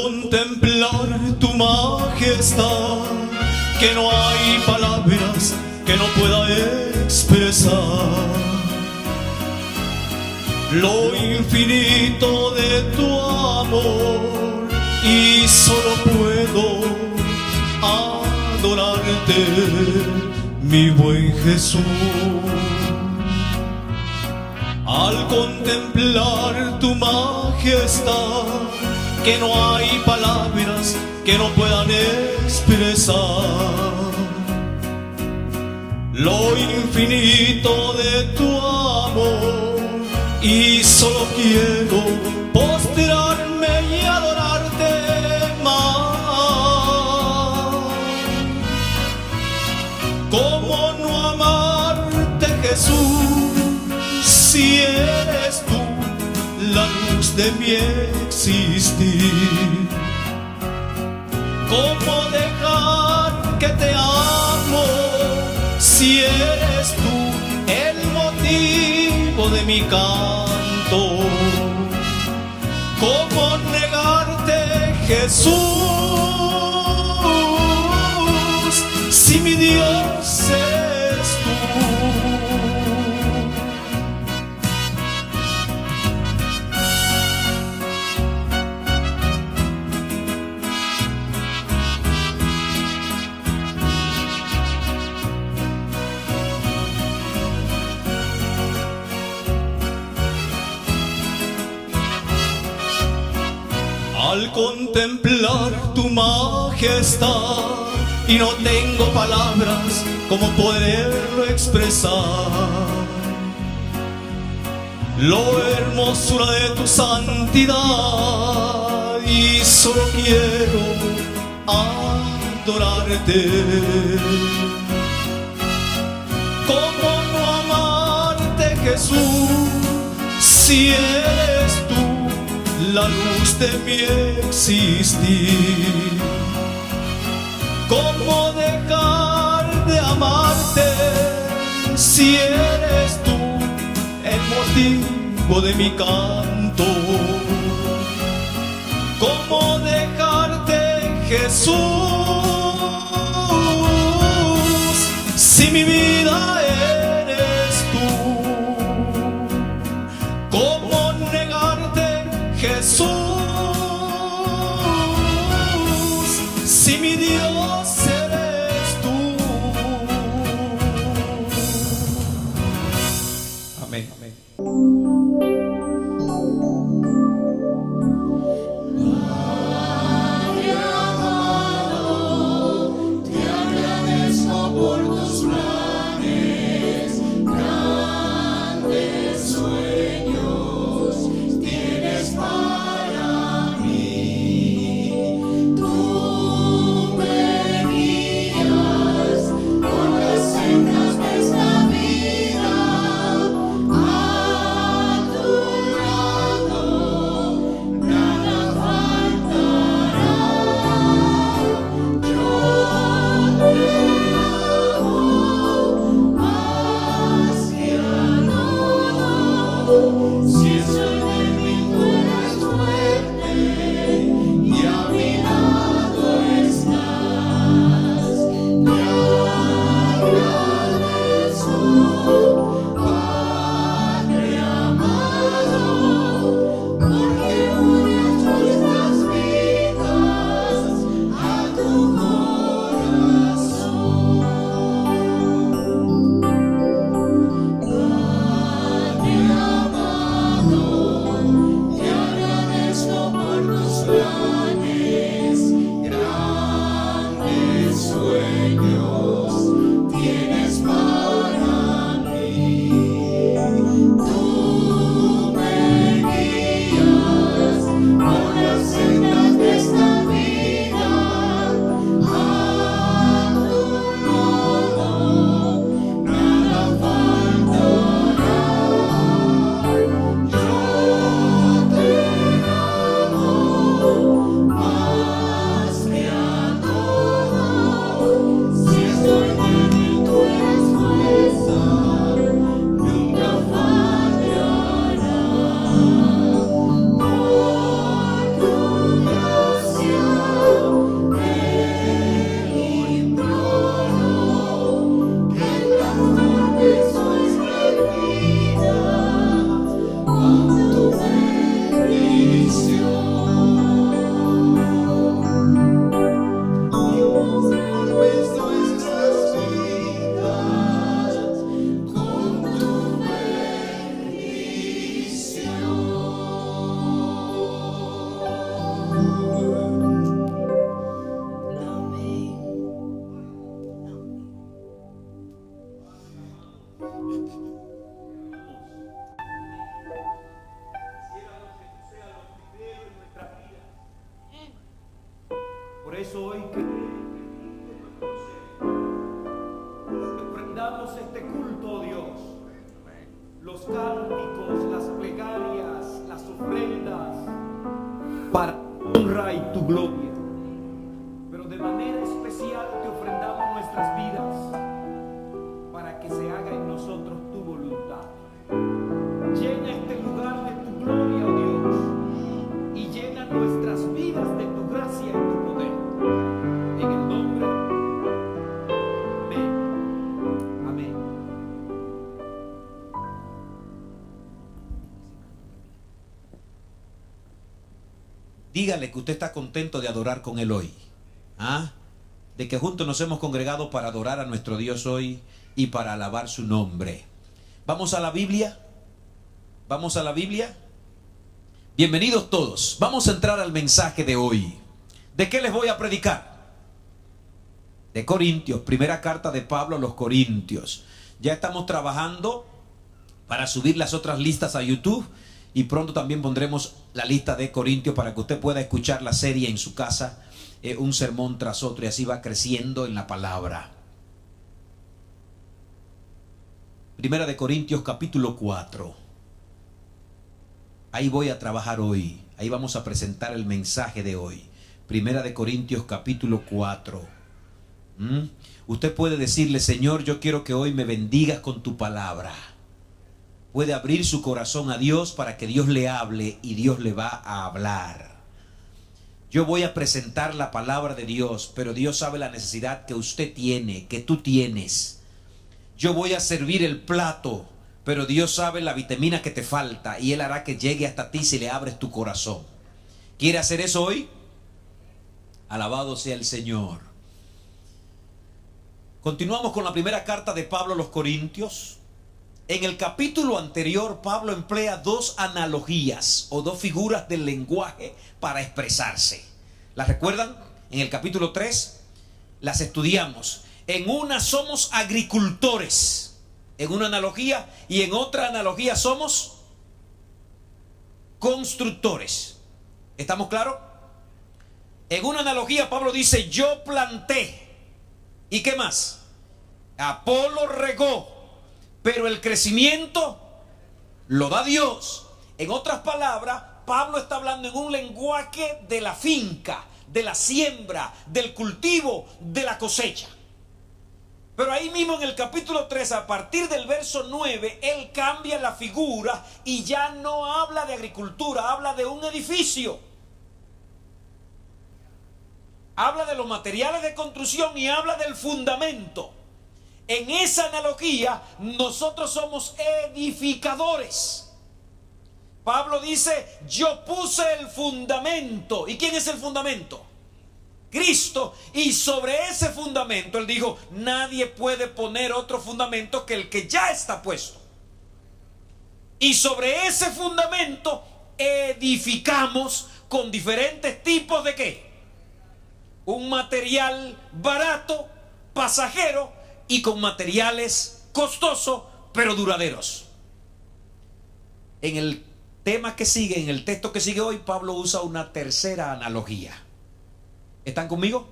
contemplar tu majestad, que no hay palabras que no pueda expresar lo infinito de tu amor, y solo puedo adorarte, mi buen Jesús. Al contemplar tu majestad, que no hay palabras que no puedan expresar lo infinito de tu amor, y solo quiero postrarme y adorarte más. ¿Cómo no amarte, Jesús, si eres tú la luz de mi existir? ¿Cómo dejar que te amo si eres tú el motivo de mi canto? ¿Cómo negarte, Jesús, si mi Dios eres tú? Al contemplar tu majestad, y no tengo palabras como poderlo expresar, lo hermosura de tu santidad, y solo quiero adorarte. ¿Cómo no amarte, Jesús, si eres tú la luz de mi existir? ¿Cómo dejar de amarte si eres tú el motivo de mi canto? ¿Cómo dejarte, Jesús, si mi vida eres tú? ¿Cómo negarte, Jesús, si mi Dios eres tú? Amén. Amén. Padre amado, te agradezco por tus planes, grandes sueños tienes para mí. Tú me guías por las sendas de esta vida, a tu Por eso hoy que ofrendamos este culto, oh Dios, los cánticos, las plegarias, las ofrendas, para honra y tu gloria. Pero de manera especial te ofrendamos nuestras vidas para que se haga en nosotros tu voluntad. Llena este lugar de tu gloria, oh Dios, y llena nuestras vidas de tu gracia y tu poder. En el nombre de Amén. Amén. Dígale que usted está contento de adorar con él hoy. ¿Ah? De que juntos nos hemos congregado para adorar a nuestro Dios hoy y para alabar su nombre. Vamos a la Biblia. Vamos a la Biblia. Bienvenidos todos. Vamos a entrar al mensaje de hoy. ¿De qué les voy a predicar? De Corintios, primera carta de Pablo a los Corintios. Ya estamos trabajando para subir las otras listas a YouTube y pronto también pondremos la lista de Corintios para que usted pueda escuchar la serie en su casa, un sermón tras otro, y así va creciendo en la palabra. Primera de Corintios capítulo 4. Ahí voy a trabajar hoy. Ahí vamos a presentar el mensaje de hoy. Primera de Corintios capítulo 4. Usted puede decirle: Señor, yo quiero que hoy me bendigas con tu palabra. Puede abrir su corazón a Dios para que Dios le hable y Dios le va a hablar. Yo voy a presentar la palabra de Dios, pero Dios sabe la necesidad que usted tiene, que tú tienes. Yo voy a servir el plato, pero Dios sabe la vitamina que te falta y Él hará que llegue hasta ti si le abres tu corazón. ¿Quiere hacer eso hoy? Alabado sea el Señor. Continuamos con la primera carta de Pablo a los Corintios. En el capítulo anterior, Pablo emplea dos analogías o dos figuras del lenguaje para expresarse. ¿Las recuerdan? En el capítulo 3 las estudiamos. En una somos agricultores, en una analogía, y en otra analogía somos constructores. ¿Estamos claros? En una analogía Pablo dice: yo planté. ¿Y qué más? Apolo regó, pero el crecimiento lo da Dios. En otras palabras, Pablo está hablando en un lenguaje de la finca, de la siembra, del cultivo, de la cosecha. Pero ahí mismo en el capítulo 3, a partir del verso 9, él cambia la figura y ya no habla de agricultura, habla de un edificio. Habla de los materiales de construcción y habla del fundamento. En esa analogía, nosotros somos edificadores. Pablo dice: yo puse el fundamento. ¿Y quién es el fundamento? Cristo. Y sobre ese fundamento, él dijo: nadie puede poner otro fundamento que el que ya está puesto. Y sobre ese fundamento edificamos con diferentes tipos de ¿qué? Un material barato, pasajero, y con materiales costosos pero duraderos. En el tema que sigue, en el texto que sigue hoy, Pablo usa una tercera analogía. ¿Están conmigo?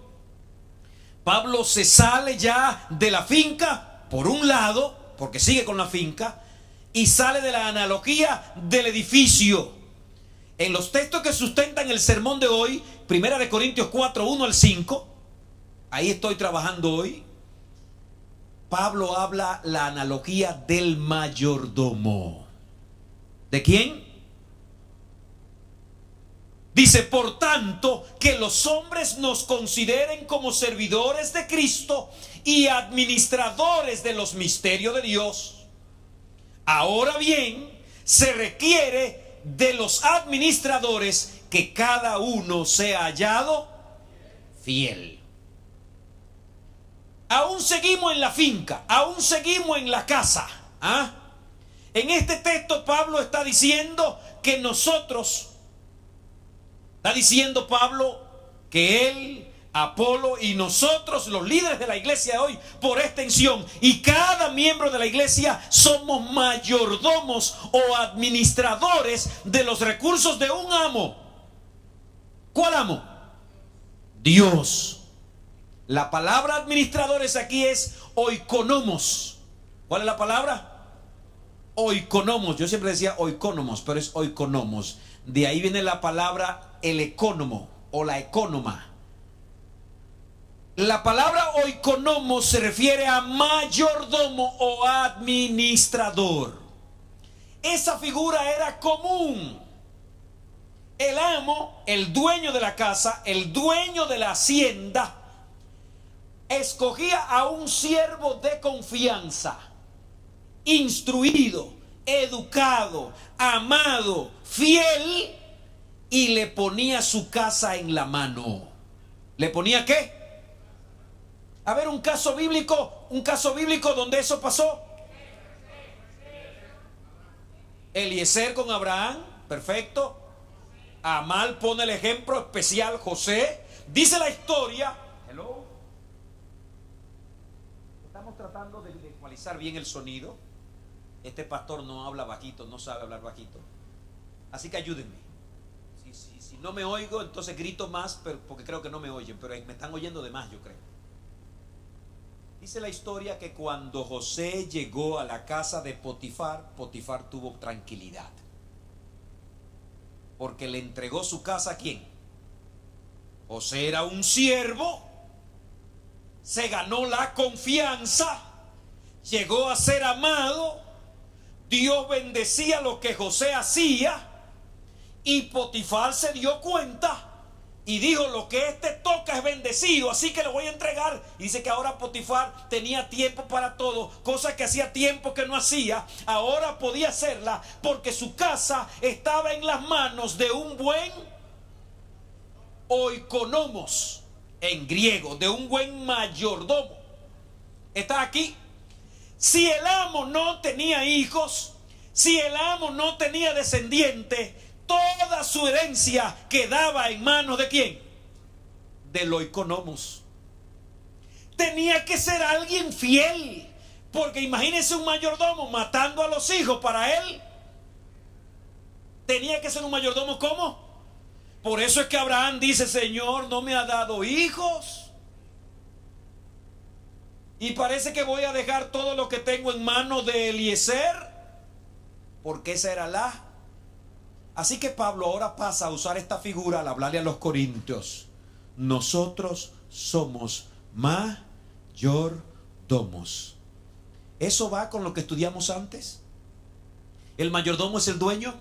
Pablo se sale ya de la finca, por un lado, porque sigue con la finca, y sale de la analogía del edificio. En los textos que sustentan el sermón de hoy, Primera de Corintios 4, 1 al 5, ahí estoy trabajando hoy. Pablo habla la analogía del mayordomo. ¿De quién? Dice: por tanto, que los hombres nos consideren como servidores de Cristo y administradores de los misterios de Dios. Ahora bien, se requiere de los administradores que cada uno sea hallado fiel. Aún seguimos en la finca, aún seguimos en la casa. En este texto Pablo está diciendo que nosotros, está diciendo Pablo que él, Apolo y nosotros, los líderes de la iglesia de hoy, por extensión, y cada miembro de la iglesia, somos mayordomos o administradores de los recursos de un amo. ¿Cuál amo? Dios. La palabra administradores aquí es oikonomos. ¿Cuál es la palabra? Oikonomos. Yo siempre decía oikonomos, pero es oikonomos. De ahí viene la palabra el ecónomo o la ecónoma. La palabra oikonomo se refiere a mayordomo o administrador. Esa figura era común. El amo, el dueño de la casa, el dueño de la hacienda, escogía a un siervo de confianza, instruido, educado, amado, fiel, y le ponía su casa en la mano. ¿Le ponía qué? A ver, un caso bíblico donde eso pasó. Eliezer con Abraham, perfecto. Amal pone el ejemplo especial, José. Dice la historia. Hello. Estamos tratando de ecualizar bien el sonido. Este pastor no habla bajito, no sabe hablar bajito. Así que ayúdenme. Si no me oigo, entonces grito más, porque creo que no me oyen, pero me están oyendo de más, yo creo. Dice la historia que cuando José llegó a la casa de Potifar, Potifar tuvo tranquilidad. Porque le entregó su casa ¿a quién? José era un siervo, se ganó la confianza, llegó a ser amado, Dios bendecía lo que José hacía, y Potifar se dio cuenta y dijo: lo que este toca es bendecido, así que le voy a entregar. Y dice que ahora Potifar tenía tiempo para todo, cosa que hacía tiempo que no hacía. Ahora podía hacerla porque su casa estaba en las manos de un buen oikonomos, en griego, de un buen mayordomo. Está aquí. Si el amo no tenía hijos, si el amo no tenía descendiente, toda su herencia quedaba en manos ¿de quién? Del oikonomos. Tenía que ser alguien fiel, porque imagínense un mayordomo matando a los hijos para él. Tenía que ser un mayordomo, ¿cómo? Por eso es que Abraham dice: Señor, no me ha dado hijos, y parece que voy a dejar todo lo que tengo en manos de Eliezer, porque esa era la. Así que Pablo ahora pasa a usar esta figura al hablarle a los corintios. Nosotros somos mayordomos. ¿Eso va con lo que estudiamos antes? ¿El mayordomo es el dueño?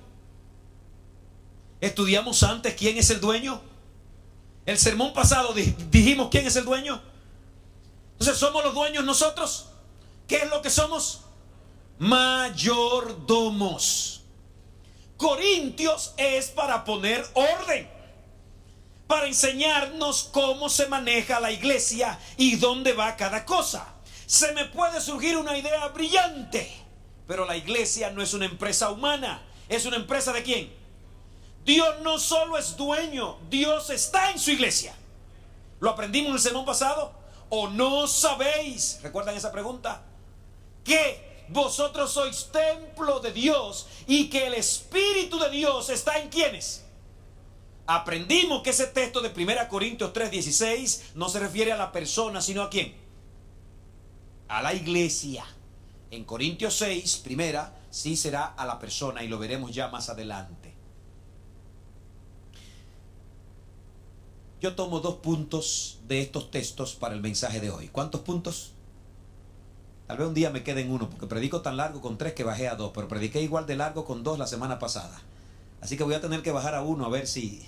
¿Estudiamos antes quién es el dueño? El sermón pasado dijimos quién es el dueño. Entonces, ¿somos los dueños nosotros? ¿Qué es lo que somos? Mayordomos. Corintios es para poner orden, para enseñarnos cómo se maneja la iglesia y dónde va cada cosa. Se me puede surgir una idea brillante, pero la iglesia no es una empresa humana. ¿Es una empresa de quién? Dios no solo es dueño, Dios está en su iglesia. ¿Lo aprendimos en el sermón pasado? ¿O no sabéis? ¿Recuerdan esa pregunta? ¿Qué? Vosotros sois templo de Dios y que el Espíritu de Dios está en ¿quiénes? Aprendimos que ese texto de 1 Corintios 3:16 no se refiere a la persona, sino ¿a quién? A la iglesia. En Corintios 6, primera, sí será a la persona, y lo veremos ya más adelante. Yo tomo 2 puntos de estos textos para el mensaje de hoy. ¿Cuántos puntos? Tal vez un día me quede en 1, porque predico tan largo con 3 que bajé a 2, pero prediqué igual de largo con 2 la semana pasada. Así que voy a tener que bajar a 1 a ver si...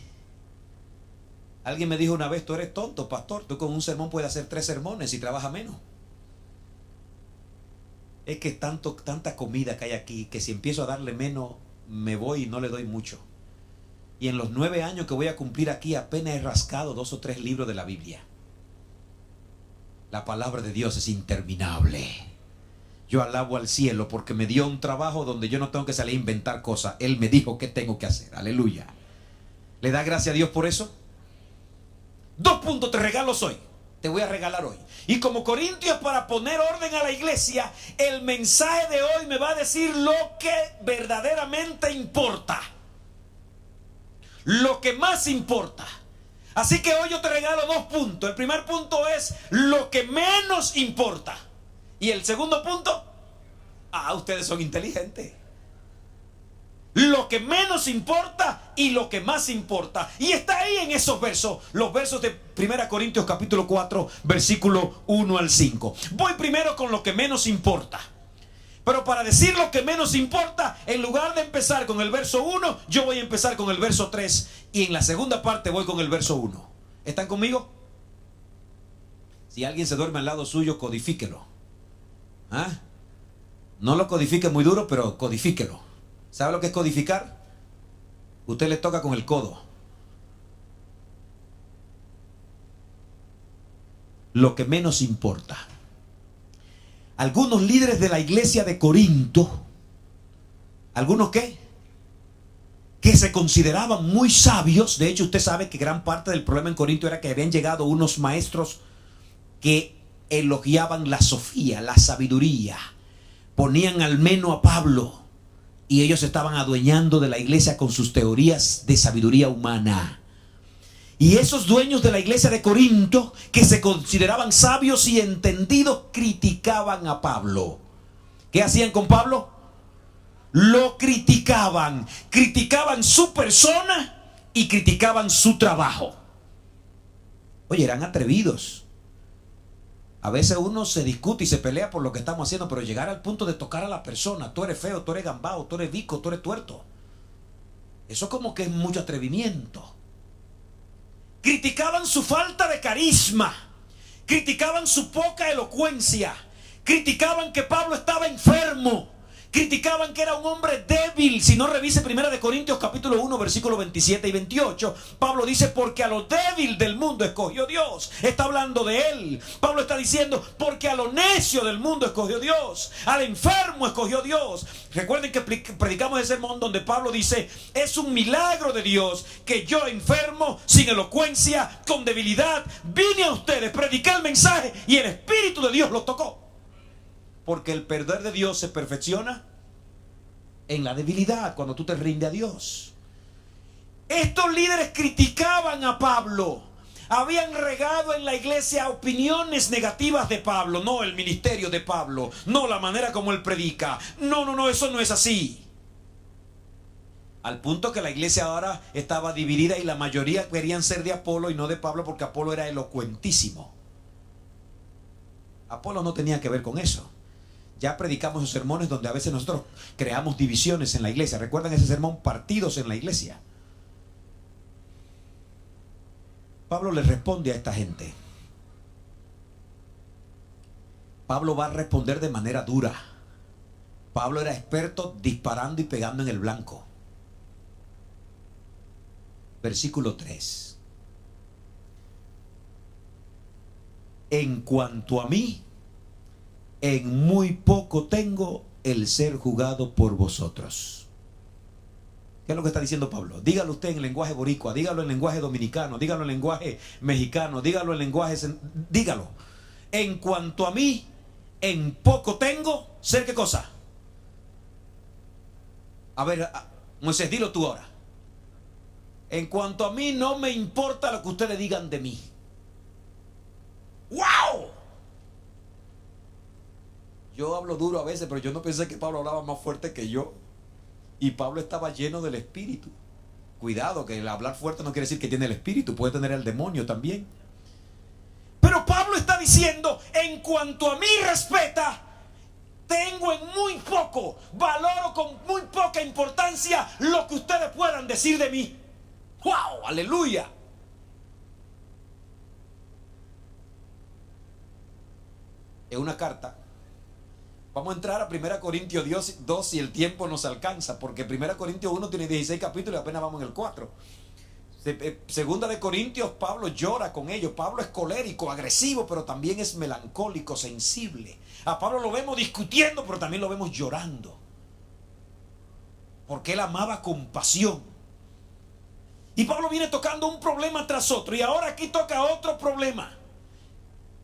Alguien me dijo una vez: tú eres tonto, pastor, tú con un sermón puedes hacer 3 sermones y trabaja menos. Es que tanta comida que hay aquí, que si empiezo a darle menos, me voy y no le doy mucho. Y en los 9 años que voy a cumplir aquí, apenas he rascado 2 o 3 libros de la Biblia. La palabra de Dios es interminable. Yo alabo al cielo porque me dio un trabajo donde yo no tengo que salir a inventar cosas. Él me dijo qué tengo que hacer. Aleluya. ¿Le da gracias a Dios por eso? 2 puntos te regalo hoy. Te voy a regalar hoy. Y como Corintios, para poner orden a la iglesia, el mensaje de hoy me va a decir lo que verdaderamente importa. Lo que más importa. Así que hoy yo te regalo 2 puntos. El primer punto es lo que menos importa. Y el segundo punto, ustedes son inteligentes. Lo que menos importa y lo que más importa. Y está ahí en esos versos, los versos de 1 Corintios capítulo 4, versículo 1 al 5. Voy primero con lo que menos importa. Pero para decir lo que menos importa, en lugar de empezar con el verso 1, yo voy a empezar con el verso 3. Y en la segunda parte voy con el verso 1. ¿Están conmigo? Si alguien se duerme al lado suyo, codifíquelo. No lo codifique muy duro, pero codifíquelo. ¿Sabe lo que es codificar? Usted le toca con el codo. Lo que menos importa. Algunos líderes de la iglesia de Corinto, ¿algunos qué? Que se consideraban muy sabios. De hecho, usted sabe que gran parte del problema en Corinto era que habían llegado unos maestros que elogiaban la sofía, la sabiduría. Ponían al menos a Pablo. Y ellos estaban adueñando de la iglesia con sus teorías de sabiduría humana. Y esos dueños de la iglesia de Corinto, que se consideraban sabios y entendidos, criticaban a Pablo. ¿Qué hacían con Pablo? Lo criticaban. Criticaban su persona y criticaban su trabajo. Oye, eran atrevidos. A veces uno se discute y se pelea por lo que estamos haciendo, pero llegar al punto de tocar a la persona, tú eres feo, tú eres gambao, tú eres bico, tú eres tuerto, eso como que es mucho atrevimiento. Criticaban su falta de carisma, criticaban su poca elocuencia, criticaban que Pablo estaba enfermo, criticaban que era un hombre débil. Si no, revise 1 Corintios capítulo 1 versículos 27 y 28. Pablo dice, porque a lo débil del mundo escogió Dios. Está hablando de él. Pablo está diciendo, porque a lo necio del mundo escogió Dios, al enfermo escogió Dios. Recuerden que predicamos el sermón donde Pablo dice, es un milagro de Dios que yo, enfermo, sin elocuencia, con debilidad, vine a ustedes, prediqué el mensaje y el Espíritu de Dios lo tocó. Porque el poder de Dios se perfecciona en la debilidad, cuando tú te rindes a Dios. Estos líderes criticaban a Pablo. Habían regado en la iglesia opiniones negativas de Pablo. No el ministerio de Pablo. No la manera como él predica. No, eso no es así. Al punto que la iglesia ahora estaba dividida y la mayoría querían ser de Apolo y no de Pablo, porque Apolo era elocuentísimo. Apolo no tenía que ver con eso. Ya predicamos esos sermones donde a veces nosotros creamos divisiones en la iglesia. ¿Recuerdan ese sermón? Partidos en la iglesia. Pablo le responde a esta gente. Pablo va a responder de manera dura. Pablo era experto disparando y pegando en el blanco. Versículo 3. En cuanto a mí, en muy poco tengo el ser juzgado por vosotros. ¿Qué es lo que está diciendo Pablo? Dígalo usted en lenguaje boricua, dígalo en lenguaje dominicano, dígalo en lenguaje mexicano, dígalo en lenguaje... Dígalo. En cuanto a mí, en poco tengo, ¿ser qué cosa? A ver, Moisés, dilo tú ahora. En cuanto a mí, no me importa lo que ustedes digan de mí. ¡Wow! Yo hablo duro a veces, pero yo no pensé que Pablo hablaba más fuerte que yo. Y Pablo estaba lleno del Espíritu. Cuidado, que el hablar fuerte no quiere decir que tiene el Espíritu. Puede tener el demonio también. Pero Pablo está diciendo, en cuanto a mí respeta, tengo en muy poco, valoro con muy poca importancia lo que ustedes puedan decir de mí. ¡Wow! ¡Aleluya! Es una carta. Vamos a entrar a 1 Corintios 2 si el tiempo nos alcanza, porque 1 Corintios 1 tiene 16 capítulos y apenas vamos en el 4. Segunda de Corintios, Pablo llora con ellos. Pablo es colérico, agresivo, pero también es melancólico, sensible. A Pablo lo vemos discutiendo, pero también lo vemos llorando, porque él amaba con pasión. Y Pablo viene tocando un problema tras otro, y ahora aquí toca otro problema.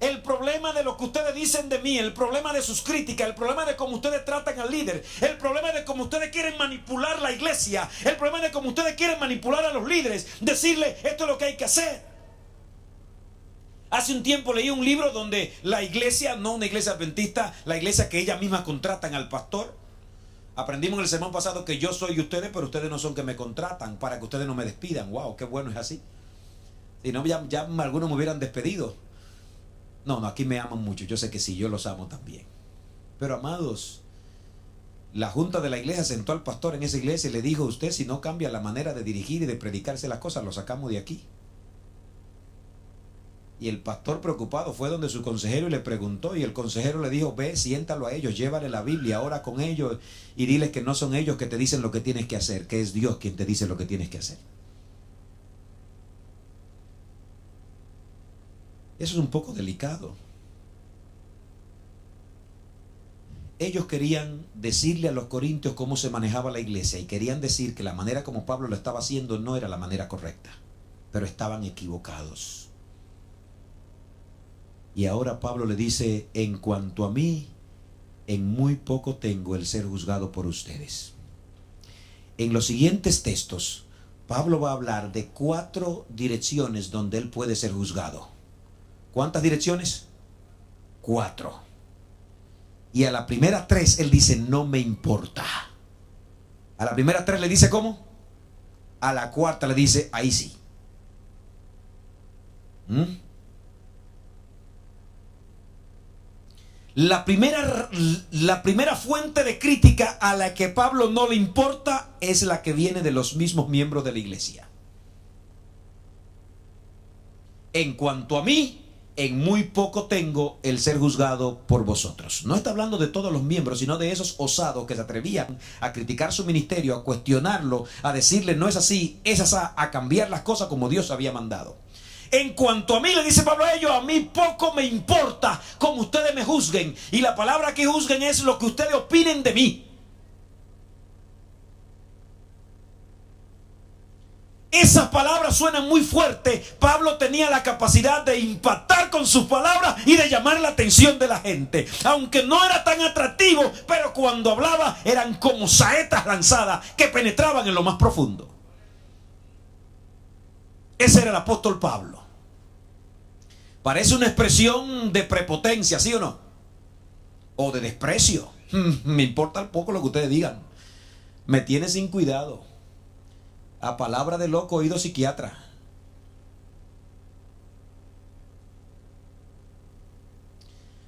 El problema de lo que ustedes dicen de mí, el problema de sus críticas, el problema de cómo ustedes tratan al líder, el problema de cómo ustedes quieren manipular la iglesia, el problema de cómo ustedes quieren manipular a los líderes, decirle esto es lo que hay que hacer. Hace un tiempo leí un libro donde la iglesia, no una iglesia adventista, la iglesia que ellas mismas contratan al pastor. Aprendimos en el sermón pasado que yo soy ustedes, pero ustedes no son que me contratan para que ustedes no me despidan. Wow, qué bueno es así. Si no, ya algunos me hubieran despedido. No, aquí me aman mucho. Yo sé que sí, yo los amo también. Pero amados, la junta de la iglesia sentó al pastor en esa iglesia y le dijo: usted, si no cambia la manera de dirigir y de predicarse las cosas, lo sacamos de aquí. Y el pastor, preocupado, fue donde su consejero y le preguntó, y el consejero le dijo: ve, siéntalo a ellos, llévale la Biblia, ora con ellos y diles que no son ellos que te dicen lo que tienes que hacer, que es Dios quien te dice lo que tienes que hacer. Eso es un poco delicado. Ellos querían decirle a los corintios cómo se manejaba la iglesia y querían decir que la manera como Pablo lo estaba haciendo no era la manera correcta, pero estaban equivocados. Y ahora Pablo le dice: en cuanto a mí, en muy poco tengo el ser juzgado por ustedes. En los siguientes textos, Pablo va a hablar de 4 direcciones donde él puede ser juzgado. ¿Cuántas direcciones? 4. Y a la primera 3 él dice: no me importa. A la primera 3 le dice ¿cómo? A la 4ª le dice: ahí sí. La primera fuente de crítica a la que Pablo no le importa es la que viene de los mismos miembros de la iglesia. En cuanto a mí, en muy poco tengo el ser juzgado por vosotros. No está hablando de todos los miembros, sino de esos osados que se atrevían a criticar su ministerio, a cuestionarlo, a decirle no es así, es así, a cambiar las cosas como Dios había mandado. En cuanto a mí, le dice Pablo a ellos, a mí poco me importa cómo ustedes me juzguen. Y la palabra que juzguen es lo que ustedes opinen de mí. Esas palabras suenan muy fuertes. Pablo tenía la capacidad de impactar con sus palabras y de llamar la atención de la gente. Aunque no era tan atractivo, pero cuando hablaba eran como saetas lanzadas que penetraban en lo más profundo. Ese era el apóstol Pablo. Parece una expresión de prepotencia, ¿sí o no? O de desprecio. Me importa poco lo que ustedes digan. Me tiene sin cuidado. A palabra de loco, oído psiquiatra.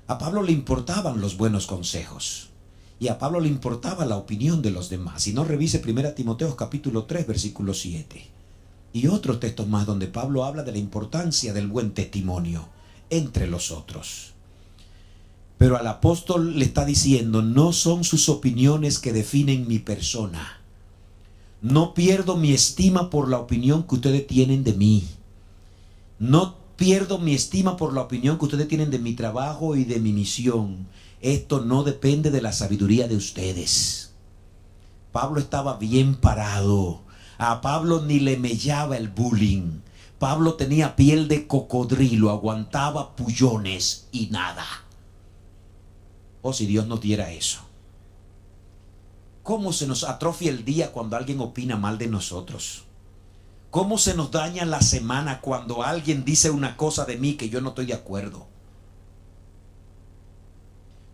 A Pablo le importaban los buenos consejos. Y a Pablo le importaba la opinión de los demás. Si no, revise 1 Timoteo capítulo 3, versículo 7. Y otros textos más donde Pablo habla de la importancia del buen testimonio entre los otros. Pero al apóstol le está diciendo: no son sus opiniones que definen mi persona. No pierdo mi estima por la opinión que ustedes tienen de mí. No pierdo mi estima por la opinión que ustedes tienen de mi trabajo y de mi misión. Esto no depende de la sabiduría de ustedes. Pablo estaba bien parado. A Pablo ni le mellaba el bullying. Pablo tenía piel de cocodrilo, aguantaba pullones y nada. Oh, si Dios nos diera eso. ¿Cómo se nos atrofia el día cuando alguien opina mal de nosotros? ¿Cómo se nos daña la semana cuando alguien dice una cosa de mí que yo no estoy de acuerdo?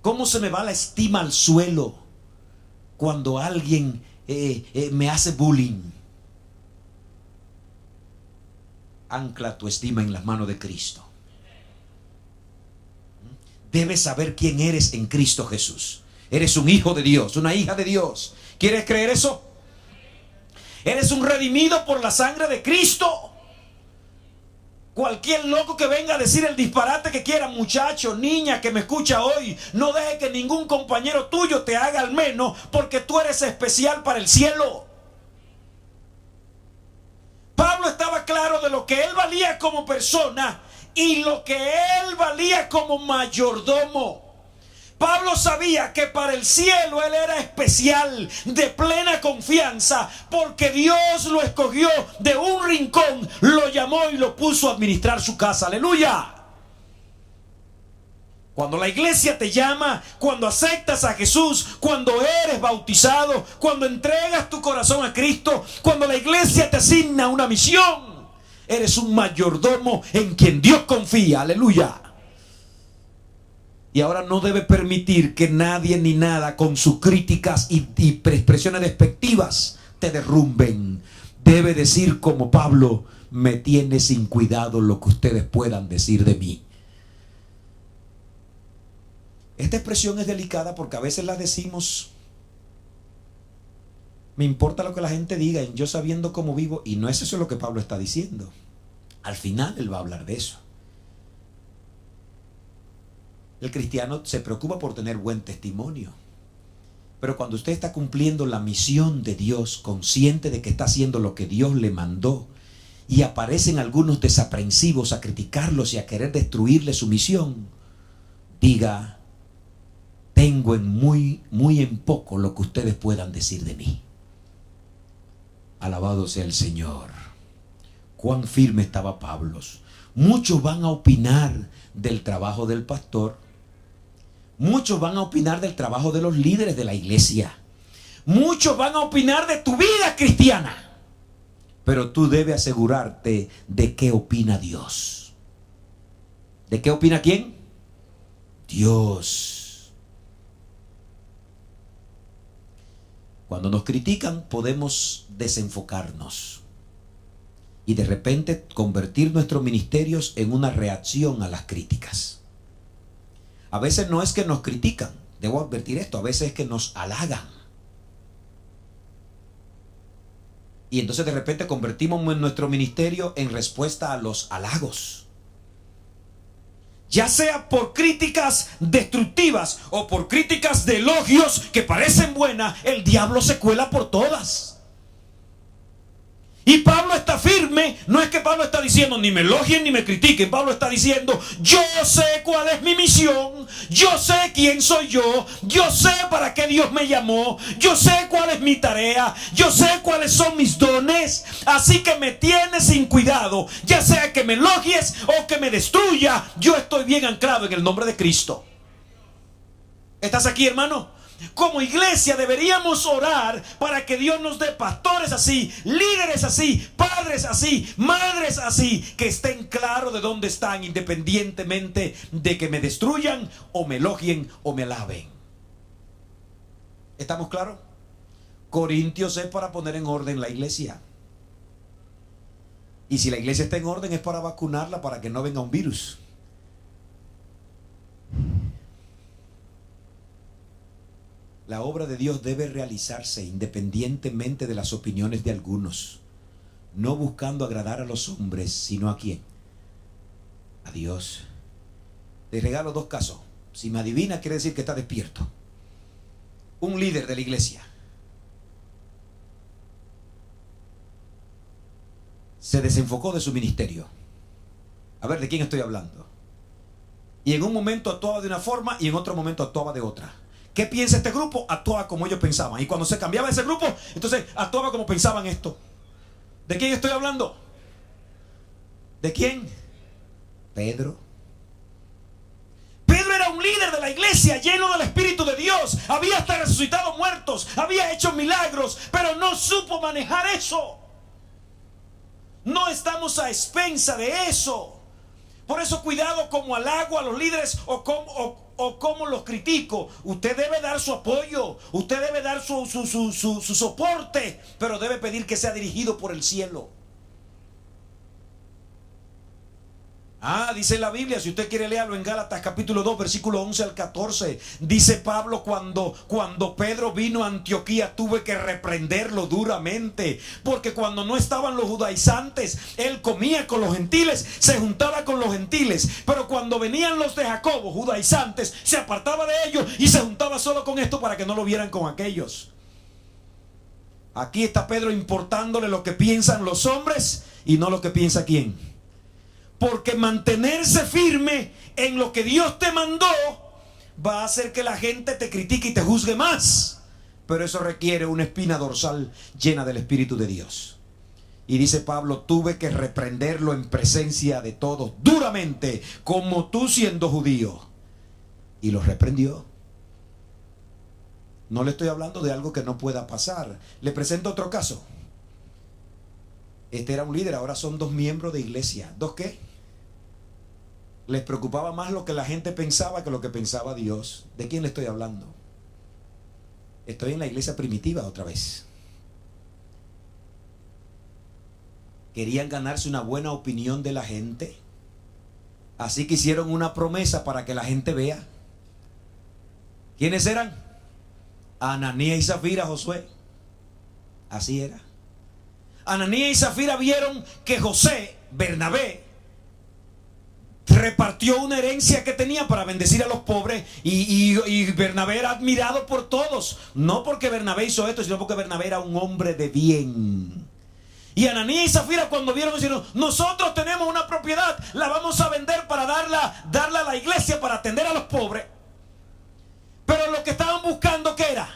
¿Cómo se me va la estima al suelo cuando alguien me hace bullying? Ancla tu estima en las manos de Cristo. Debes saber quién eres en Cristo Jesús. Eres un hijo de Dios, una hija de Dios. ¿Quieres creer eso? Eres un redimido por la sangre de Cristo. Cualquier loco que venga a decir el disparate que quiera, muchacho, niña que me escucha hoy, no deje que ningún compañero tuyo te haga al menos, porque tú eres especial para el cielo. Pablo estaba claro de lo que él valía como persona y lo que él valía como mayordomo. Pablo sabía que para el cielo él era especial, de plena confianza, porque Dios lo escogió de un rincón, lo llamó y lo puso a administrar su casa. ¡Aleluya! Cuando la iglesia te llama, cuando aceptas a Jesús, cuando eres bautizado, cuando entregas tu corazón a Cristo, cuando la iglesia te asigna una misión, Eres un mayordomo en quien Dios confía. Aleluya. Y ahora no debe permitir que nadie ni nada con sus críticas y expresiones despectivas te derrumben. Debe decir como Pablo: me tiene sin cuidado lo que ustedes puedan decir de mí. Esta expresión es delicada porque a veces la decimos: me importa lo que la gente diga, yo sabiendo cómo vivo. Y no es eso lo que Pablo está diciendo. Al final él va a hablar de eso. El cristiano se preocupa por tener buen testimonio. Pero cuando usted está cumpliendo la misión de Dios, consciente de que está haciendo lo que Dios le mandó, y aparecen algunos desaprensivos a criticarlos y a querer destruirle su misión, diga: tengo en muy en poco lo que ustedes puedan decir de mí. Alabado sea el Señor. Cuán firme estaba Pablo. Muchos van a opinar del trabajo del pastor. Muchos van a opinar del trabajo de los líderes de la iglesia. Muchos van a opinar de tu vida cristiana. Pero tú debes asegurarte de qué opina Dios. ¿De qué opina quién? Dios. Cuando nos critican podemos desenfocarnos y de repente convertir nuestros ministerios en una reacción a las críticas. A veces no es que nos critican, debo advertir esto, a veces es que nos halagan. Y entonces de repente convertimos nuestro ministerio en respuesta a los halagos. Ya sea por críticas destructivas o por críticas de elogios que parecen buenas, el diablo se cuela por todas. Y Pablo está firme. No es que Pablo está diciendo ni me elogien ni me critiquen. Pablo está diciendo: yo sé cuál es mi misión, yo sé quién soy yo sé para qué Dios me llamó, yo sé cuál es mi tarea, yo sé cuáles son mis dones. Así que me tienes sin cuidado, ya sea que me elogies o que me destruya, yo estoy bien anclado en el nombre de Cristo. ¿Estás aquí, hermano? Como iglesia deberíamos orar para que Dios nos dé pastores así, líderes así, padres así, madres así, que estén claros de dónde están, independientemente de que me destruyan o me elogien o me alaben. ¿Estamos claros? Corintios es para poner en orden la iglesia. Y si la iglesia está en orden es para vacunarla, para que no venga un virus. La obra de Dios debe realizarse independientemente de las opiniones de algunos, no buscando agradar a los hombres, sino ¿a quién? A Dios. Les regalo dos casos. Si me adivina, quiere decir que está despierto. Un líder de la iglesia se desenfocó de su ministerio. A ver, ¿de quién estoy hablando? Y en un momento actuaba de una forma y en otro momento actuaba de otra. ¿Qué piensa este grupo? Actuaba como ellos pensaban. Y cuando se cambiaba ese grupo, entonces actuaba como pensaban esto. ¿De quién estoy hablando? ¿De quién? Pedro. Pedro era un líder de la iglesia lleno del Espíritu de Dios. Había hasta resucitado muertos. Había hecho milagros. Pero no supo manejar eso. No estamos a expensa de eso. Por eso cuidado como halago a los líderes o como los critico. Usted debe dar su apoyo, usted debe dar su soporte, pero debe pedir que sea dirigido por el cielo. Dice la Biblia, si usted quiere leerlo en Gálatas capítulo 2, versículo 11 al 14. Dice Pablo: cuando Pedro vino a Antioquía, tuve que reprenderlo duramente, porque cuando no estaban los judaizantes, él comía con los gentiles, se juntaba con los gentiles. Pero cuando venían los de Jacobo, judaizantes, se apartaba de ellos y se juntaba solo con esto para que no lo vieran con aquellos. Aquí está Pedro importándole lo que piensan los hombres y no lo que piensa quién. Porque mantenerse firme en lo que Dios te mandó va a hacer que la gente te critique y te juzgue más. Pero eso requiere una espina dorsal llena del Espíritu de Dios. Y dice Pablo: tuve que reprenderlo en presencia de todos duramente, como tú siendo judío. Y lo reprendió. No le estoy hablando de algo que no pueda pasar. Le presento otro caso. Este era un líder, ahora son 2 miembros de iglesia. ¿2 qué? Les preocupaba más lo que la gente pensaba que lo que pensaba Dios. ¿De quién le estoy hablando? Estoy en la iglesia primitiva otra vez. Querían ganarse una buena opinión de la gente. Así que hicieron una promesa para que la gente vea. ¿Quiénes eran? Ananías y Zafira, Josué. Así era. Ananías y Zafira vieron que José, Bernabé, repartió una herencia que tenía para bendecir a los pobres, y Bernabé era admirado por todos, no porque Bernabé hizo esto, sino porque Bernabé era un hombre de bien. Y Ananías y Zafira, cuando vieron, dijeron: nosotros tenemos una propiedad, la vamos a vender para darla a la iglesia para atender a los pobres. Pero lo que estaban buscando, ¿qué era?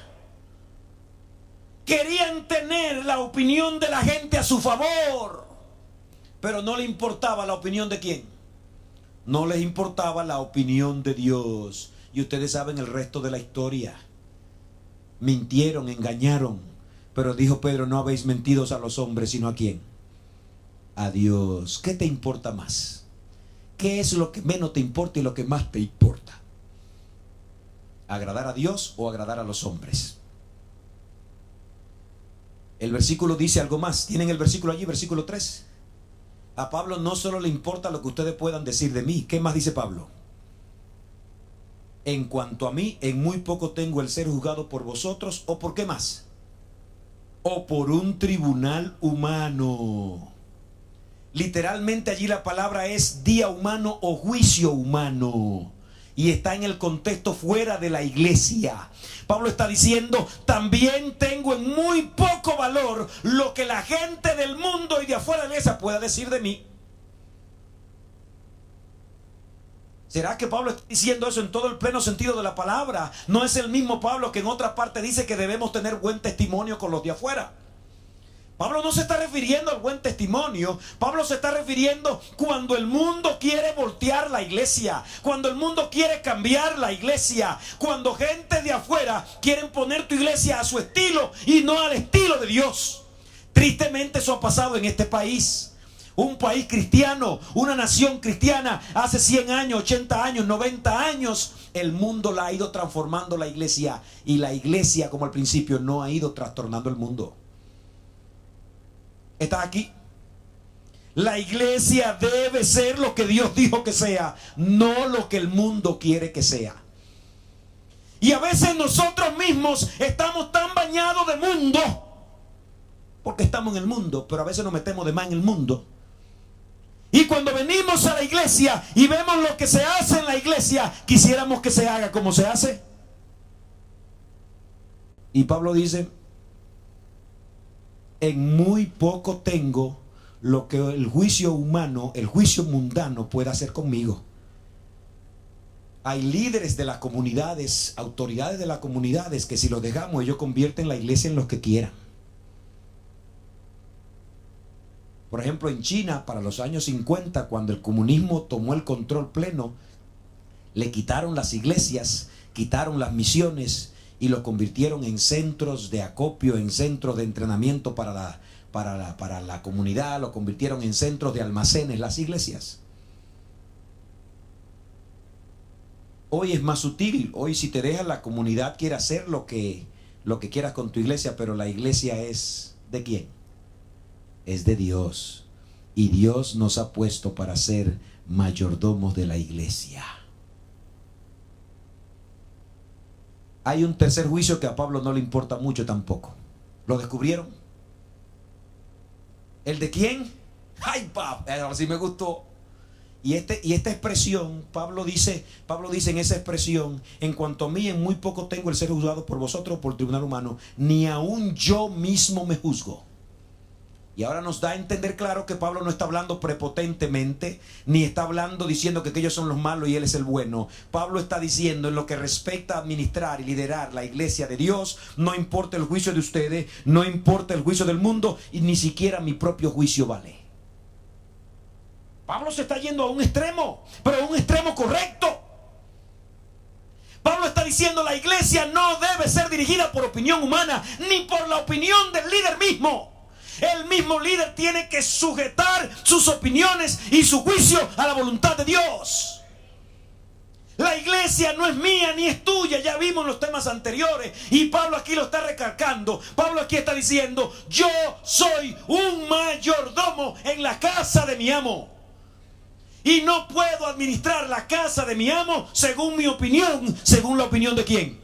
Querían tener la opinión de la gente a su favor, pero no le importaba la opinión de quién. No les importaba la opinión de Dios. Y ustedes saben el resto de la historia. Mintieron, engañaron. Pero dijo Pedro: no habéis mentido a los hombres, sino ¿a quién? A Dios. ¿Qué te importa más? ¿Qué es lo que menos te importa y lo que más te importa? ¿Agradar a Dios o agradar a los hombres? El versículo dice algo más. ¿Tienen el versículo allí? Versículo 3. A Pablo no solo le importa lo que ustedes puedan decir de mí. ¿Qué más dice Pablo? En cuanto a mí, en muy poco tengo el ser juzgado por vosotros. ¿O por qué más? O por un tribunal humano. Literalmente allí la palabra es día humano o juicio humano. Y está en el contexto fuera de la iglesia. Pablo está diciendo: también tengo en muy poco valor lo que la gente del mundo y de afuera de la iglesia pueda decir de mí. ¿Será que Pablo está diciendo eso en todo el pleno sentido de la palabra? No es el mismo Pablo que en otra parte dice que debemos tener buen testimonio con los de afuera. Pablo no se está refiriendo al buen testimonio. Pablo se está refiriendo cuando el mundo quiere voltear la iglesia, cuando el mundo quiere cambiar la iglesia, cuando gente de afuera quieren poner tu iglesia a su estilo y no al estilo de Dios. Tristemente eso ha pasado en este país. Un país cristiano, una nación cristiana, hace 100 años, 80 años, 90 años, el mundo la ha ido transformando la iglesia, y la iglesia, como al principio, no ha ido trastornando el mundo. ¿Estás aquí? La iglesia debe ser lo que Dios dijo que sea, no lo que el mundo quiere que sea. Y a veces nosotros mismos estamos tan bañados de mundo, porque estamos en el mundo, pero a veces nos metemos de más en el mundo. Y cuando venimos a la iglesia y vemos lo que se hace en la iglesia, quisiéramos que se haga como se hace. Y Pablo dice: en muy poco tengo lo que el juicio humano, el juicio mundano puede hacer conmigo. Hay líderes de las comunidades, autoridades de las comunidades, que si los dejamos, ellos convierten la iglesia en los que quieran. Por ejemplo, en China, para los años 50, cuando el comunismo tomó el control pleno, le quitaron las iglesias, quitaron las misiones y lo convirtieron en centros de acopio, en centros de entrenamiento para la comunidad, lo convirtieron en centros de almacenes, las iglesias. Hoy es más sutil. Hoy, si te dejas, la comunidad quiere hacer lo que quieras con tu iglesia, pero la iglesia es ¿de quién? Es de Dios. Y Dios nos ha puesto para ser mayordomos de la iglesia. Hay un tercer juicio que a Pablo no le importa mucho tampoco. ¿Lo descubrieron? ¿El de quién? ¡Ay, Pablo! Ahora sí me gustó. Y esta expresión, Pablo dice en esa expresión: en cuanto a mí, en muy poco tengo el ser juzgado por vosotros, por el tribunal humano, ni aún yo mismo me juzgo. Y ahora nos da a entender claro que Pablo no está hablando prepotentemente, ni está hablando diciendo que aquellos son los malos y él es el bueno. Pablo está diciendo, en lo que respecta a administrar y liderar la iglesia de Dios, no importa el juicio de ustedes, no importa el juicio del mundo, y ni siquiera mi propio juicio vale. Pablo se está yendo a un extremo, pero a un extremo correcto. Pablo está diciendo: la iglesia no debe ser dirigida por opinión humana, ni por la opinión del líder mismo. El mismo líder tiene que sujetar sus opiniones y su juicio a la voluntad de Dios. La iglesia no es mía ni es tuya, ya vimos los temas anteriores y Pablo aquí lo está recalcando. Pablo aquí está diciendo: yo soy un mayordomo en la casa de mi amo y no puedo administrar la casa de mi amo según mi opinión. ¿Según la opinión de quién?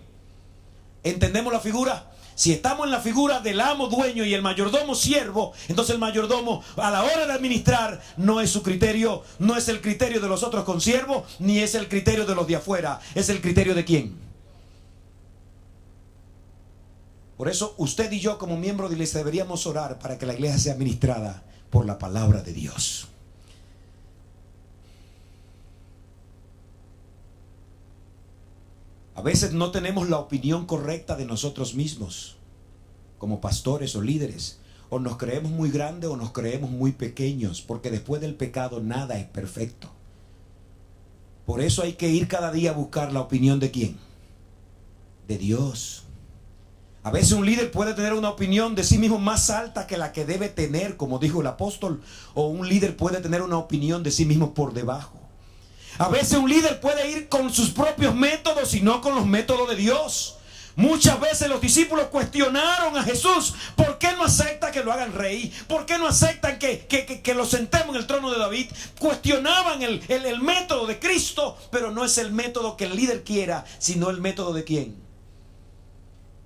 ¿Entendemos la figura? Si estamos en la figura del amo dueño y el mayordomo siervo, entonces el mayordomo a la hora de administrar no es su criterio, no es el criterio de los otros consiervos, ni es el criterio de los de afuera, es el criterio de quién. Por eso usted y yo como miembro de la iglesia deberíamos orar para que la iglesia sea administrada por la palabra de Dios. A veces no tenemos la opinión correcta de nosotros mismos, como pastores o líderes. O nos creemos muy grandes o nos creemos muy pequeños, porque después del pecado nada es perfecto. Por eso hay que ir cada día a buscar la opinión de ¿quién? De Dios. A veces un líder puede tener una opinión de sí mismo más alta que la que debe tener, como dijo el apóstol, o un líder puede tener una opinión de sí mismo por debajo. A veces un líder puede ir con sus propios métodos y no con los métodos de Dios. Muchas veces los discípulos cuestionaron a Jesús: ¿por qué no acepta que lo hagan rey? ¿Por qué no aceptan que lo sentemos en el trono de David? Cuestionaban el método de Cristo, pero no es el método que el líder quiera, sino el método de ¿quién?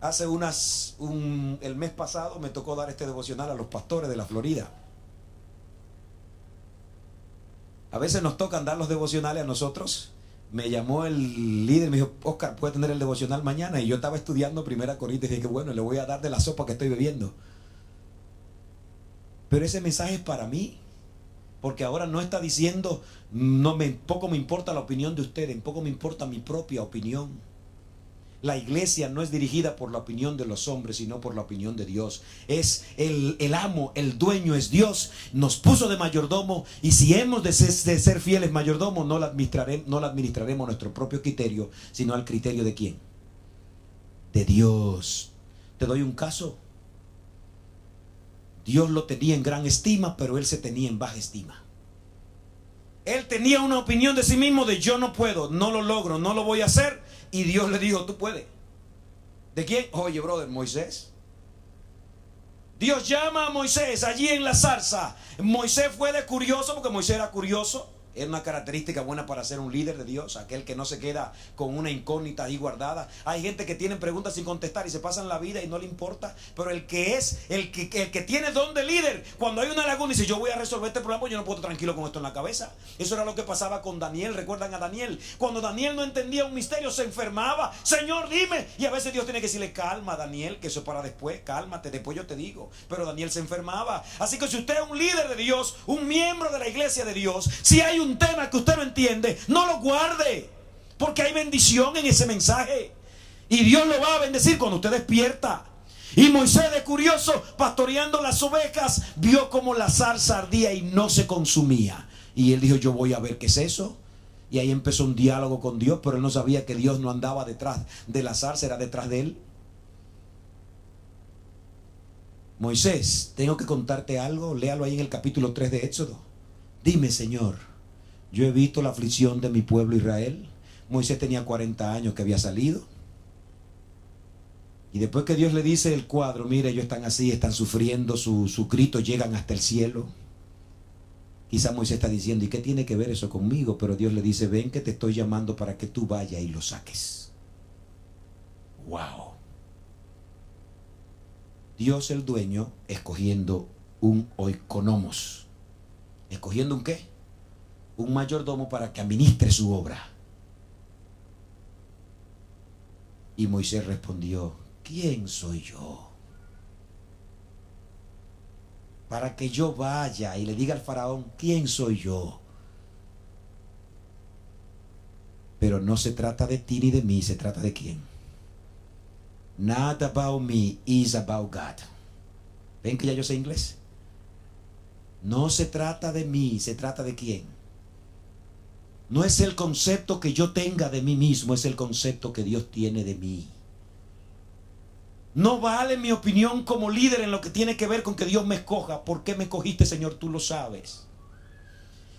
Hace el mes pasado me tocó dar este devocional a los pastores de la Florida. A veces nos tocan dar los devocionales a nosotros. Me llamó el líder y me dijo: Oscar, ¿puede tener el devocional mañana? Y yo estaba estudiando 1 Corintios y dije: bueno, le voy a dar de la sopa que estoy bebiendo. Pero ese mensaje es para mí, porque ahora no está diciendo: poco me importa la opinión de ustedes, poco me importa mi propia opinión. La iglesia no es dirigida por la opinión de los hombres, sino por la opinión de Dios. Es el amo, el dueño es Dios. Nos puso de mayordomo, y si hemos de ser fieles mayordomos, no la administraremos a nuestro propio criterio, sino al criterio de ¿quién? De Dios. Te doy un caso. Dios lo tenía en gran estima, pero él se tenía en baja estima. Él tenía una opinión de sí mismo de: yo no puedo, no lo logro, no lo voy a hacer. Y Dios le dijo: tú puedes. ¿De quién? Oye, brother, Moisés. Dios llama a Moisés allí en la zarza. Moisés fue de curioso, porque Moisés era curioso. Es una característica buena para ser un líder de Dios, aquel que no se queda con una incógnita ahí guardada. Hay gente que tiene preguntas sin contestar y se pasan la vida y no le importa. Pero el que tiene don de líder, cuando hay una laguna, dice: yo voy a resolver este problema, yo no puedo estar tranquilo con esto en la cabeza. Eso era lo que pasaba con Daniel. ¿Recuerdan a Daniel? Cuando Daniel no entendía un misterio, se enfermaba. Señor, dime. Y a veces Dios tiene que decirle: calma, Daniel, que eso es para después, cálmate, después yo te digo. Pero Daniel se enfermaba. Así que si usted es un líder de Dios, un miembro de la iglesia de Dios, si hay un tema que usted no entiende, no lo guarde, porque hay bendición en ese mensaje y Dios lo va a bendecir cuando usted despierta. Y Moisés, de curioso, pastoreando las ovejas, vio como la zarza ardía y no se consumía, y él dijo: yo voy a ver qué es eso. Y ahí empezó un diálogo con Dios, pero él no sabía que Dios no andaba detrás de la zarza, era detrás de él. Moisés, tengo que contarte algo. Léalo ahí en el capítulo 3 de Éxodo. Dime, Señor, yo he visto la aflicción de mi pueblo Israel. Moisés tenía 40 años que había salido. Y después que Dios le dice el cuadro: mire, ellos están así, están sufriendo, sus gritos llegan hasta el cielo. Quizá Moisés está diciendo: ¿y qué tiene que ver eso conmigo? Pero Dios le dice: ven, que te estoy llamando para que tú vayas y lo saques. ¡Wow! Dios el dueño escogiendo un oikonomos. ¿Escogiendo un qué? Un mayordomo para que administre su obra. Y Moisés respondió: ¿quién soy yo para que yo vaya y le diga al faraón: ¿quién soy yo? Pero no se trata de ti ni de mí, se trata de quién. Not about me, is about God. ¿Ven que ya yo sé inglés? No se trata de mí, se trata de quién. No es el concepto que yo tenga de mí mismo, es el concepto que Dios tiene de mí. No vale mi opinión como líder en lo que tiene que ver con que Dios me escoja. ¿Por qué me escogiste, Señor? Tú lo sabes.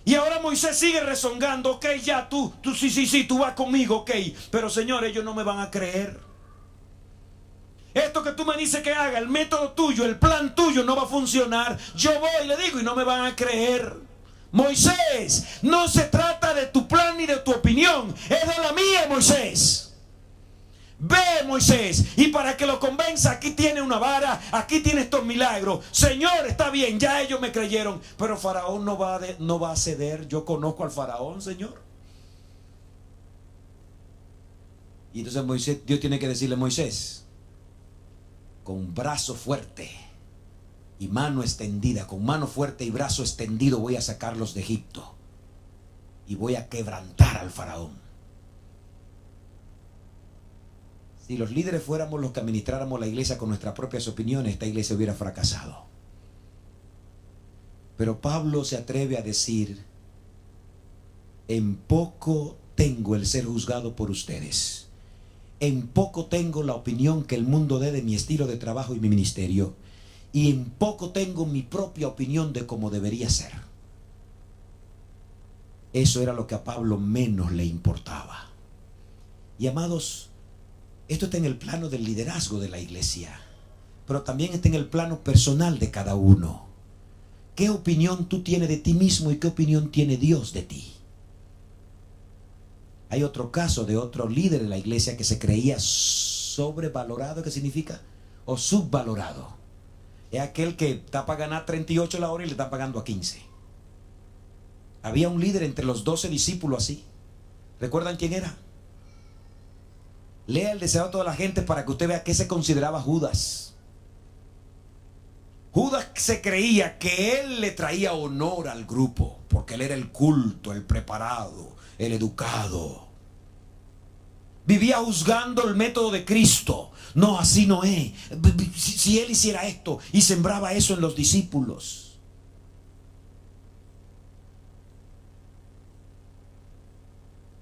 Y ahora Moisés sigue rezongando. Ok, ya tú sí, tú vas conmigo, ok. Pero Señor, ellos no me van a creer. Esto que tú me dices que haga, el método tuyo, el plan tuyo no va a funcionar. Yo voy y le digo y no me van a creer. Moisés, no se trata de tu plan ni de tu opinión. Es de la mía, Moisés. Ve, Moisés, y para que lo convenza, aquí tiene una vara, aquí tiene estos milagros. Señor, está bien, ya ellos me creyeron, pero Faraón no va a ceder. Yo conozco al Faraón, Señor. Y entonces Moisés, Dios tiene que decirle: Moisés, con brazo fuerte y mano extendida, con mano fuerte y brazo extendido voy a sacarlos de Egipto y voy a quebrantar al Faraón. Si los líderes fuéramos los que administráramos la iglesia con nuestras propias opiniones, esta iglesia hubiera fracasado. Pero Pablo se atreve a decir: en poco tengo el ser juzgado por ustedes. En poco tengo la opinión que el mundo dé de mi estilo de trabajo y mi ministerio. Y en poco tengo mi propia opinión de cómo debería ser. Eso era lo que a Pablo menos le importaba. Y amados, esto está en el plano del liderazgo de la iglesia, pero también está en el plano personal de cada uno. ¿Qué opinión tú tienes de ti mismo y qué opinión tiene Dios de ti? Hay otro caso de otro líder en la iglesia que se creía sobrevalorado. ¿Qué significa? O subvalorado. Es aquel que está para ganar 38 la hora y le está pagando a 15. Había un líder entre los 12 discípulos así. ¿Recuerdan quién era? Lea el deseo de toda la gente para que usted vea qué se consideraba Judas. Judas se creía que él le traía honor al grupo, porque él era el culto, el preparado, el educado. Vivía juzgando el método de Cristo. No, así no es. Si él hiciera esto y sembraba eso en los discípulos.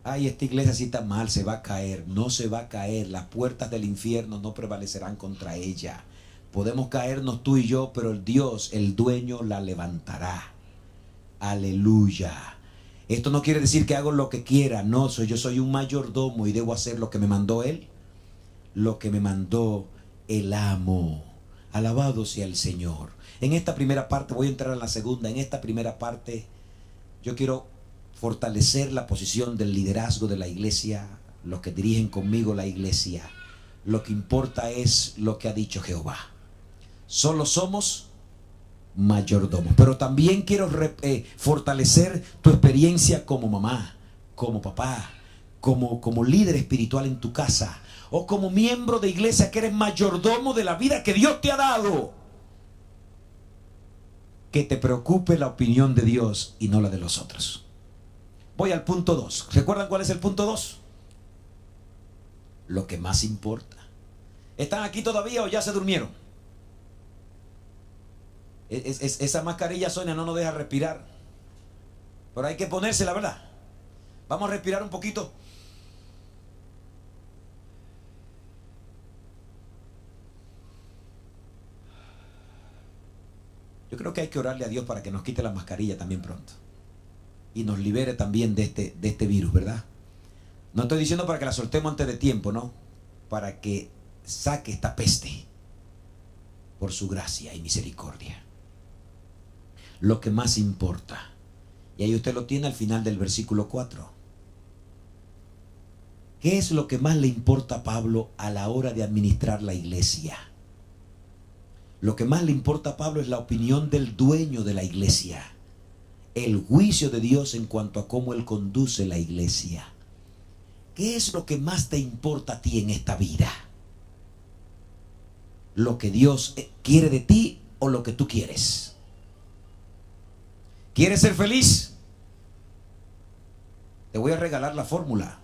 Ay, esta iglesia sí está mal, se va a caer. No se va a caer. Las puertas del infierno no prevalecerán contra ella. Podemos caernos tú y yo, pero el Dios, el dueño, la levantará. Aleluya. Esto no quiere decir que hago lo que quiera. No, yo soy un mayordomo y debo hacer lo que me mandó Él. Lo que me mandó el amo. Alabado sea el Señor. En esta primera parte, voy a entrar en la segunda. En esta primera parte, yo quiero fortalecer la posición del liderazgo de la iglesia, los que dirigen conmigo la iglesia. Lo que importa es lo que ha dicho Jehová. Solo somos mayordomos. Pero también quiero fortalecer tu experiencia como mamá, como papá, como líder espiritual en tu casa, o como miembro de iglesia que eres mayordomo de la vida que Dios te ha dado. Que te preocupe la opinión de Dios y no la de los otros. Voy al punto 2. ¿Recuerdan cuál es el punto 2? Lo que más importa. ¿Están aquí todavía o ya se durmieron? Esa mascarilla, Sonia, no nos deja respirar. Pero hay que ponerse, la verdad. Vamos a respirar un poquito. Yo creo que hay que orarle a Dios para que nos quite la mascarilla también pronto. Y nos libere también de este virus, ¿verdad? No estoy diciendo para que la soltemos antes de tiempo, ¿no? Para que saque esta peste por su gracia y misericordia. Lo que más importa. Y ahí usted lo tiene al final del versículo 4. ¿Qué es lo que más le importa a Pablo a la hora de administrar la iglesia? Lo que más le importa a Pablo es la opinión del dueño de la iglesia. El juicio de Dios en cuanto a cómo Él conduce la iglesia. ¿Qué es lo que más te importa a ti en esta vida? ¿Lo que Dios quiere de ti o lo que tú quieres? ¿Quieres ser feliz? Te voy a regalar la fórmula.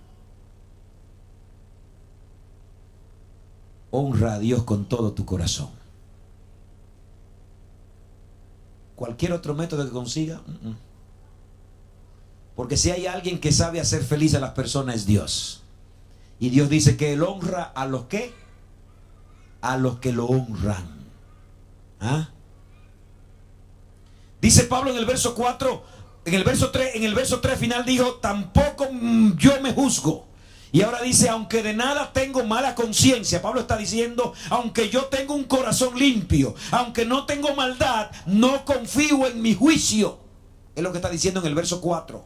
Honra a Dios con todo tu corazón. Cualquier otro método que consiga. Porque si hay alguien que sabe hacer feliz a las personas es Dios. Y Dios dice que Él honra a los que a los que lo honran. ¿Ah? Dice Pablo en el verso 4, en el verso 3 final dijo, tampoco yo me juzgo. Y ahora dice, aunque de nada tengo mala conciencia. Pablo está diciendo, aunque yo tengo un corazón limpio, aunque no tengo maldad, no confío en mi juicio. Es lo que está diciendo en el verso 4.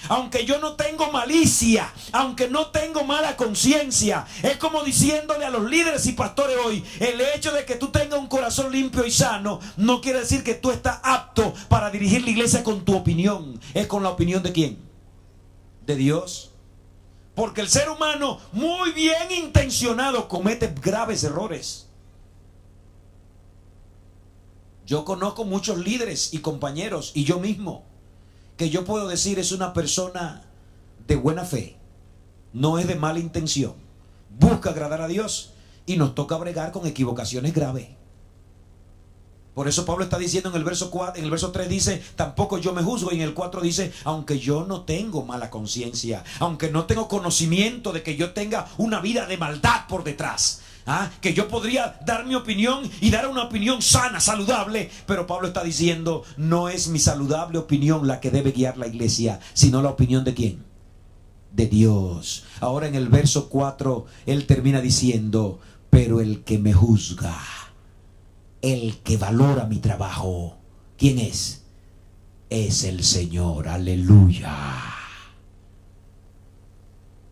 Aunque yo no tengo malicia, aunque no tengo mala conciencia. Es como diciéndole a los líderes y pastores hoy, el hecho de que tú tengas un corazón limpio y sano no quiere decir que tú estás apto para dirigir la iglesia con tu opinión. ¿Es con la opinión de quién? De Dios. Porque el ser humano, muy bien intencionado, comete graves errores. Yo conozco muchos líderes y compañeros, y yo mismo, que yo puedo decir es una persona de buena fe, no es de mala intención, busca agradar a Dios, y nos toca bregar con equivocaciones graves. Por eso Pablo está diciendo en el verso 3 dice, tampoco yo me juzgo, y en el 4 dice, aunque yo no tengo mala conciencia, aunque no tengo conocimiento de que yo tenga una vida de maldad por detrás, que yo podría dar mi opinión y dar una opinión sana, saludable, pero Pablo está diciendo, no es mi saludable opinión la que debe guiar la iglesia, sino la opinión de ¿quién? De Dios. Ahora en el verso 4 él termina diciendo, pero el que me juzga, el que valora mi trabajo, ¿quién es? Es el Señor. Aleluya.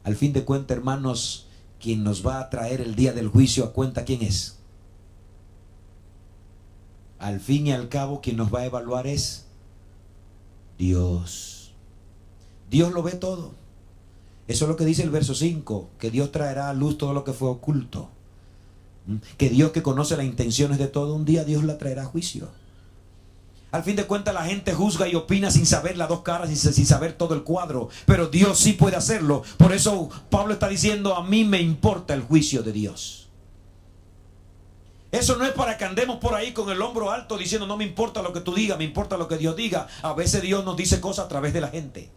Al fin de cuentas, hermanos, quien nos va a traer el día del juicio a cuenta, ¿quién es? Al fin y al cabo, quien nos va a evaluar es Dios. Dios lo ve todo. Eso es lo que dice el verso 5, que Dios traerá a luz todo lo que fue oculto. Que Dios, que conoce las intenciones de todo, un día Dios la traerá a juicio. Al fin de cuentas, la gente juzga y opina sin saber las dos caras y sin saber todo el cuadro, pero Dios sí puede hacerlo. Por eso Pablo está diciendo, a mí me importa el juicio de Dios. Eso no es para que andemos por ahí con el hombro alto diciendo, no me importa lo que tú digas, me importa lo que Dios diga. A veces Dios nos dice cosas a través de la gente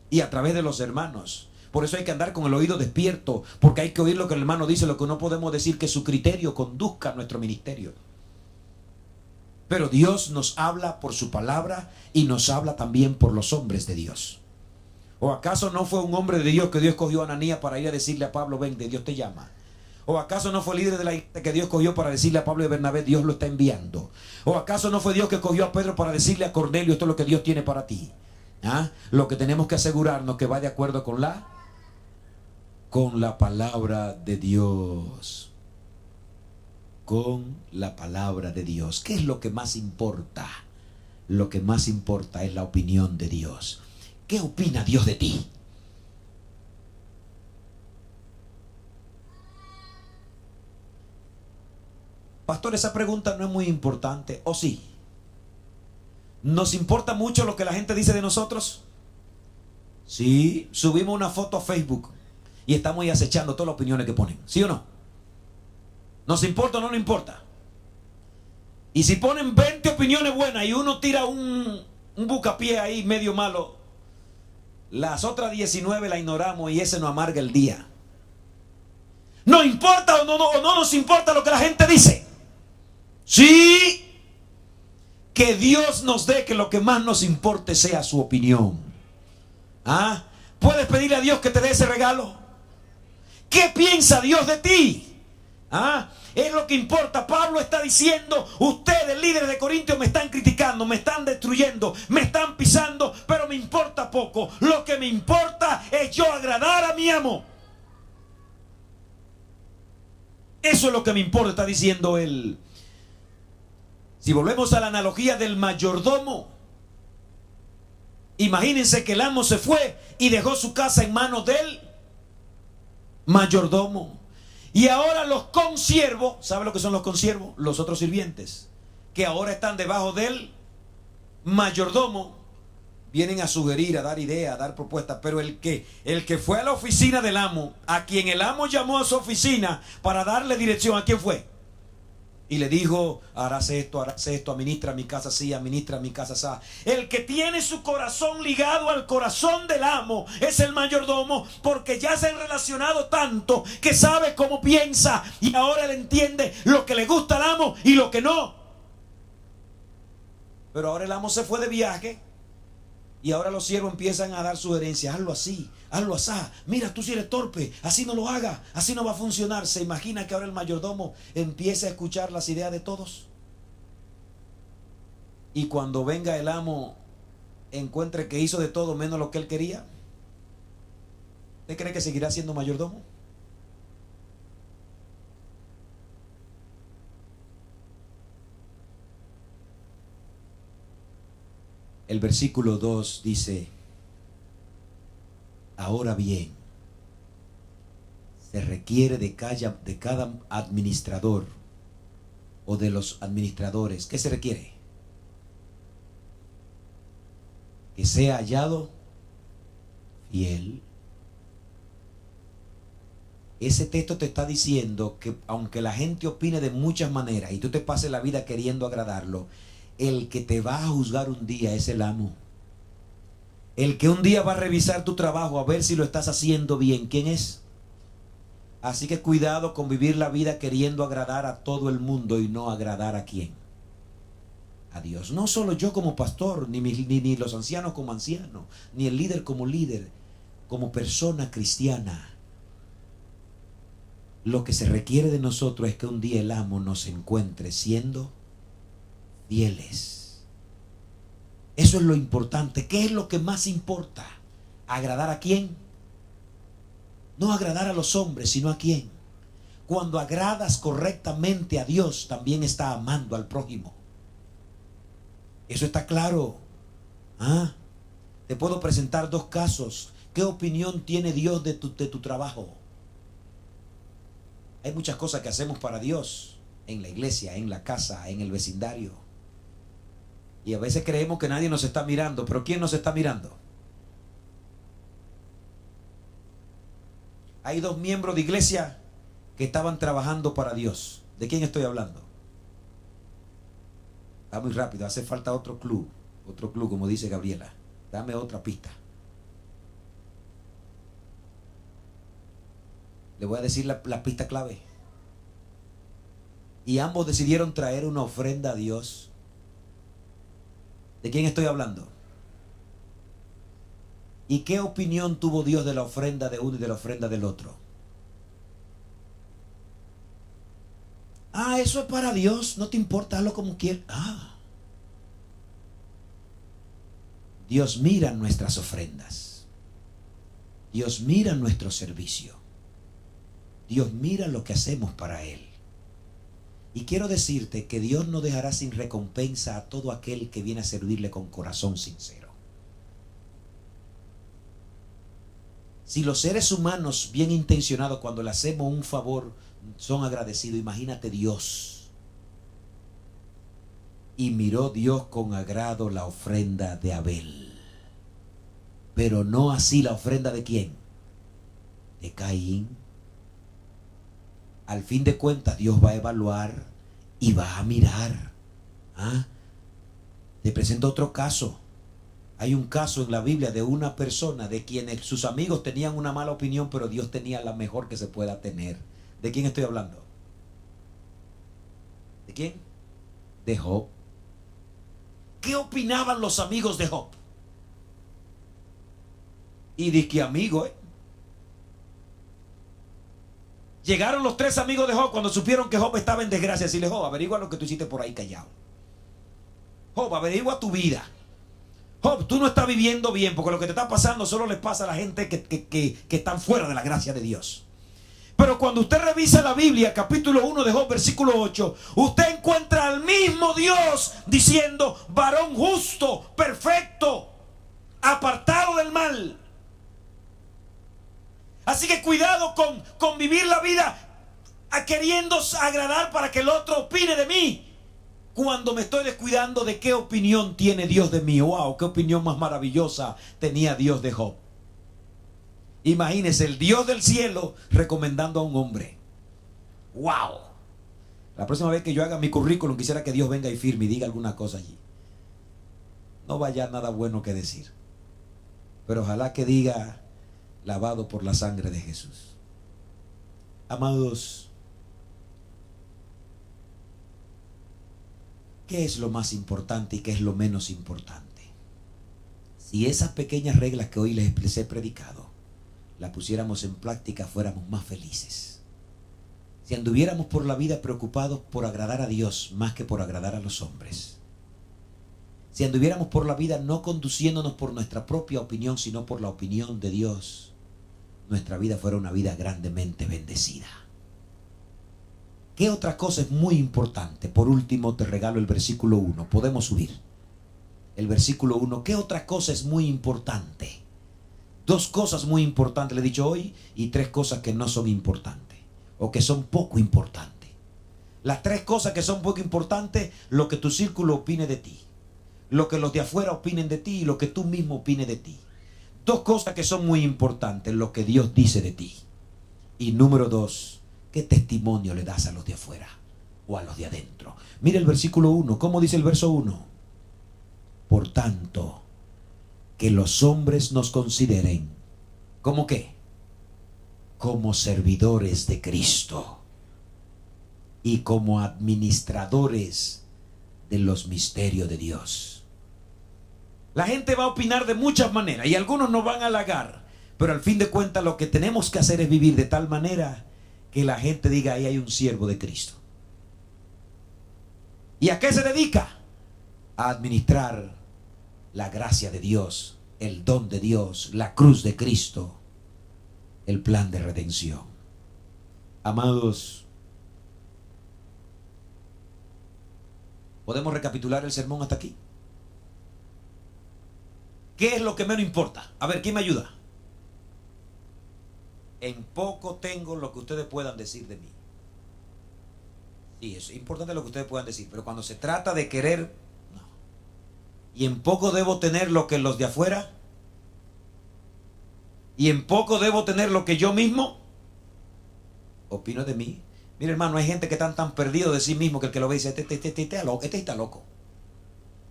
y a través de los hermanos. Por eso hay que andar con el oído despierto, porque hay que oír lo que el hermano dice, lo que no podemos decir que su criterio conduzca a nuestro ministerio. Pero Dios nos habla por su palabra y nos habla también por los hombres de Dios. ¿O acaso no fue un hombre de Dios que Dios cogió a Ananías para ir a decirle a Pablo, ven, de Dios te llama? ¿O acaso no fue el líder de la iglesia que Dios cogió para decirle a Pablo y Bernabé, Dios lo está enviando? ¿O acaso no fue Dios que cogió a Pedro para decirle a Cornelio, esto es lo que Dios tiene para ti? Lo que tenemos que asegurarnos que va de acuerdo con la palabra de Dios. Con la palabra de Dios. ¿Qué es lo que más importa? Lo que más importa es la opinión de Dios. ¿Qué opina Dios de ti? Pastor, esa pregunta no es muy importante, ¿o sí? ¿Nos importa mucho lo que la gente dice de nosotros? Sí, subimos una foto a Facebook y estamos ahí acechando todas las opiniones que ponen, ¿sí o no? ¿Nos importa o no nos importa? Y si ponen 20 opiniones buenas y uno tira un bucapié ahí medio malo, las otras 19 la ignoramos y ese nos amarga el día. ¿Nos importa o no nos importa lo que la gente dice? Sí. Que Dios nos dé que lo que más nos importe sea su opinión. ¿Puedes pedirle a Dios que te dé ese regalo? ¿Qué piensa Dios de ti? Es lo que importa. Pablo está diciendo, ustedes líderes de Corintios me están criticando, me están destruyendo, me están pisando, pero me importa poco. Lo que me importa es yo agradar a mi amo. Eso es lo que me importa, está diciendo él. Si volvemos a la analogía del mayordomo, imagínense que el amo se fue y dejó su casa en manos del mayordomo. Y ahora los consiervos, ¿sabe lo que son los consiervos? Los otros sirvientes, que ahora están debajo del mayordomo, vienen a sugerir, a dar ideas, a dar propuestas. Pero el que fue a la oficina del amo, a quien el amo llamó a su oficina para darle dirección, ¿a quién fue? Y le dijo, harás esto, administra mi casa así, administra mi casa así. El que tiene su corazón ligado al corazón del amo es el mayordomo, porque ya se han relacionado tanto que sabe cómo piensa y ahora él entiende lo que le gusta al amo y lo que no. Pero ahora el amo se fue de viaje y ahora los siervos empiezan a dar sugerencias. Hazlo así, hazlo así. Mira, tú si eres torpe, así no lo hagas, así no va a funcionar. ¿Se imagina que ahora el mayordomo empieza a escuchar las ideas de todos? Y cuando venga el amo, encuentre que hizo de todo menos lo que él quería. ¿Usted cree que seguirá siendo mayordomo? El versículo 2 dice, ahora bien, se requiere de cada administrador o de los administradores. ¿Qué se requiere? Que sea hallado fiel. Ese texto te está diciendo que aunque la gente opine de muchas maneras y tú te pases la vida queriendo agradarlo, el que te va a juzgar un día es el amo. El que un día va a revisar tu trabajo a ver si lo estás haciendo bien, ¿quién es? Así que cuidado con vivir la vida queriendo agradar a todo el mundo y no agradar a quién. A Dios. No solo yo como pastor, ni los ancianos como ancianos, ni el líder, como persona cristiana. Lo que se requiere de nosotros es que un día el amo nos encuentre siendo fieles. Eso es lo importante. ¿Qué es lo que más importa? ¿Agradar a quién? No agradar a los hombres, sino a quién. Cuando agradas correctamente a Dios, también está amando al prójimo. Eso está claro. Te puedo presentar dos casos. ¿Qué opinión tiene Dios de tu trabajo? Hay muchas cosas que hacemos para Dios, en la iglesia, en la casa, en el vecindario. Y a veces creemos que nadie nos está mirando, pero ¿quién nos está mirando? Hay dos miembros de iglesia que estaban trabajando para Dios. ¿De quién estoy hablando? Está muy rápido, hace falta otro club, como dice Gabriela. Dame otra pista. Le voy a decir la pista clave. Y ambos decidieron traer una ofrenda a Dios. ¿De quién estoy hablando? ¿Y qué opinión tuvo Dios de la ofrenda de uno y de la ofrenda del otro? Eso es para Dios, no te importa, hazlo como quieras. Dios mira nuestras ofrendas. Dios mira nuestro servicio. Dios mira lo que hacemos para Él. Y quiero decirte que Dios no dejará sin recompensa a todo aquel que viene a servirle con corazón sincero. Si los seres humanos bien intencionados cuando le hacemos un favor son agradecidos, imagínate Dios. Y miró Dios con agrado la ofrenda de Abel. Pero no así la ofrenda de ¿quién? De Caín. Al fin de cuentas Dios va a evaluar y va a mirar. Te presento otro caso. Hay un caso en la Biblia de una persona de quienes sus amigos tenían una mala opinión, pero Dios tenía la mejor que se pueda tener. ¿De quién estoy hablando? ¿De quién? De Job. ¿Qué opinaban los amigos de Job? Y dice que amigo, Llegaron los tres amigos de Job cuando supieron que Job estaba en desgracia. Decirle, Job, averigua lo que tú hiciste por ahí callado. Job, averigua tu vida. Job, tú no estás viviendo bien, porque lo que te está pasando solo le pasa a la gente que están fuera de la gracia de Dios. Pero cuando usted revisa la Biblia, capítulo 1 de Job, versículo 8, usted encuentra al mismo Dios diciendo, varón justo, perfecto, apartado del mal. Así que cuidado con vivir la vida queriendo agradar para que el otro opine de mí, cuando me estoy descuidando de qué opinión tiene Dios de mí. Wow, qué opinión más maravillosa tenía Dios de Job. Imagínese el Dios del cielo recomendando a un hombre. Wow. La próxima vez que yo haga mi currículum, quisiera que Dios venga y firme y diga alguna cosa allí. No vaya nada bueno que decir. Pero ojalá que diga, lavado por la sangre de Jesús. Amados, ¿qué es lo más importante y qué es lo menos importante? Si esas pequeñas reglas que hoy les he predicado, las pusiéramos en práctica, fuéramos más felices. Si anduviéramos por la vida preocupados por agradar a Dios más que por agradar a los hombres. Si anduviéramos por la vida no conduciéndonos por nuestra propia opinión, sino por la opinión de Dios, nuestra vida fuera una vida grandemente bendecida. ¿Qué otra cosa es muy importante? Por último, te regalo el versículo 1. Podemos subir. El versículo 1. ¿Qué otra cosa es muy importante? Dos cosas muy importantes le he dicho hoy y tres cosas que no son importantes o que son poco importantes. Las tres cosas que son poco importantes: lo que tu círculo opine de ti, lo que los de afuera opinen de ti y lo que tú mismo opines de ti. Dos cosas que son muy importantes: lo que Dios dice de ti. Y número 2, ¿qué testimonio le das a los de afuera o a los de adentro? Mira el versículo 1. ¿Cómo dice el verso 1? Por tanto, que los hombres nos consideren, ¿cómo qué? Como servidores de Cristo y como administradores de los misterios de Dios. La gente va a opinar de muchas maneras y algunos nos van a halagar, pero al fin de cuentas lo que tenemos que hacer es vivir de tal manera que la gente diga: ahí hay un siervo de Cristo. ¿Y a qué se dedica? A administrar la gracia de Dios, el don de Dios, la cruz de Cristo, el plan de redención. Amados, ¿podemos recapitular el sermón hasta aquí? ¿Qué es lo que menos importa? A ver, ¿quién me ayuda? En poco tengo lo que ustedes puedan decir de mí. Sí, es importante lo que ustedes puedan decir, pero cuando se trata de querer, no. Y en poco debo tener lo que los de afuera. Y en poco debo tener lo que yo mismo opino de mí. Mira, hermano, hay gente que están tan perdidos de sí mismo que el que lo ve dice: este está loco.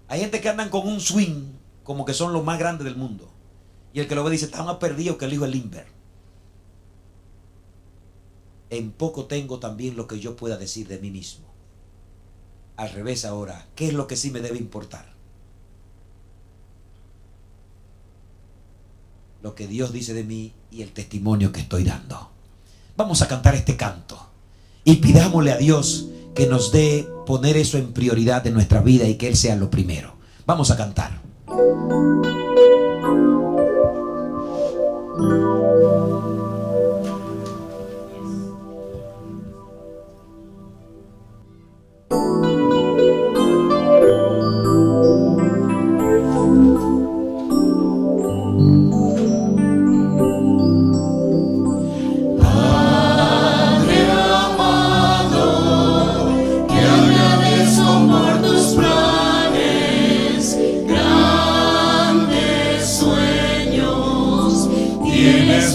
Hay gente que andan con un swing como que son los más grandes del mundo. Y el que lo ve dice: está más perdido que el hijo de Limber. En poco tengo también lo que yo pueda decir de mí mismo. Al revés ahora, ¿qué es lo que sí me debe importar? Lo que Dios dice de mí y el testimonio que estoy dando. Vamos a cantar este canto y pidámosle a Dios que nos dé poner eso en prioridad de nuestra vida y que Él sea lo primero. Vamos a cantar. Tienes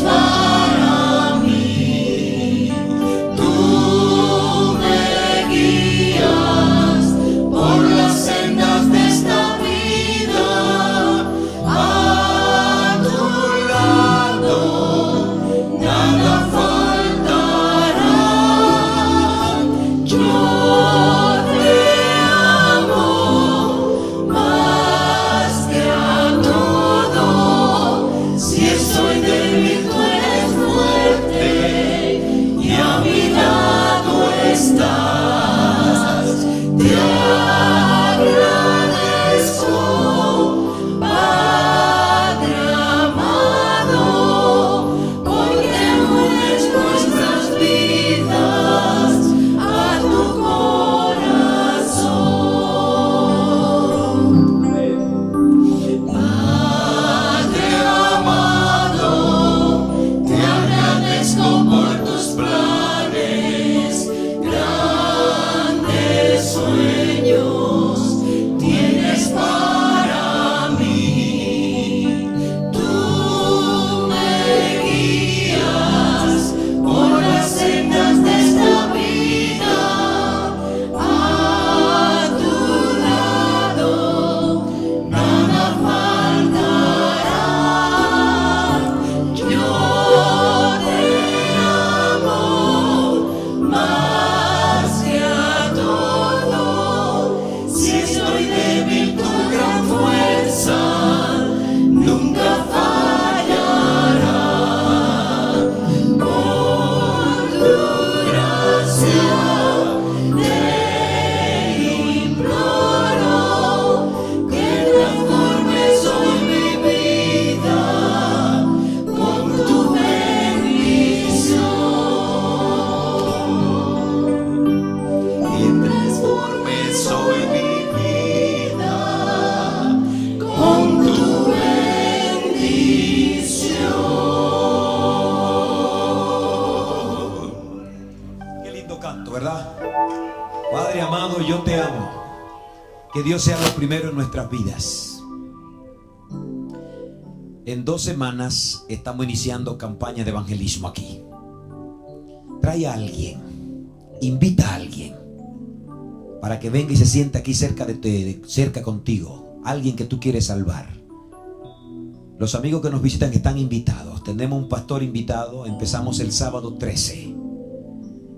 Santo, ¿verdad? Padre amado, yo te amo. Que Dios sea lo primero en nuestras vidas. En 2 semanas estamos iniciando campaña de evangelismo aquí. Trae a alguien, invita a alguien para que venga y se sienta aquí cerca de ti, cerca contigo. Alguien que tú quieres salvar. Los amigos que nos visitan están invitados. Tenemos un pastor invitado. Empezamos el sábado 13.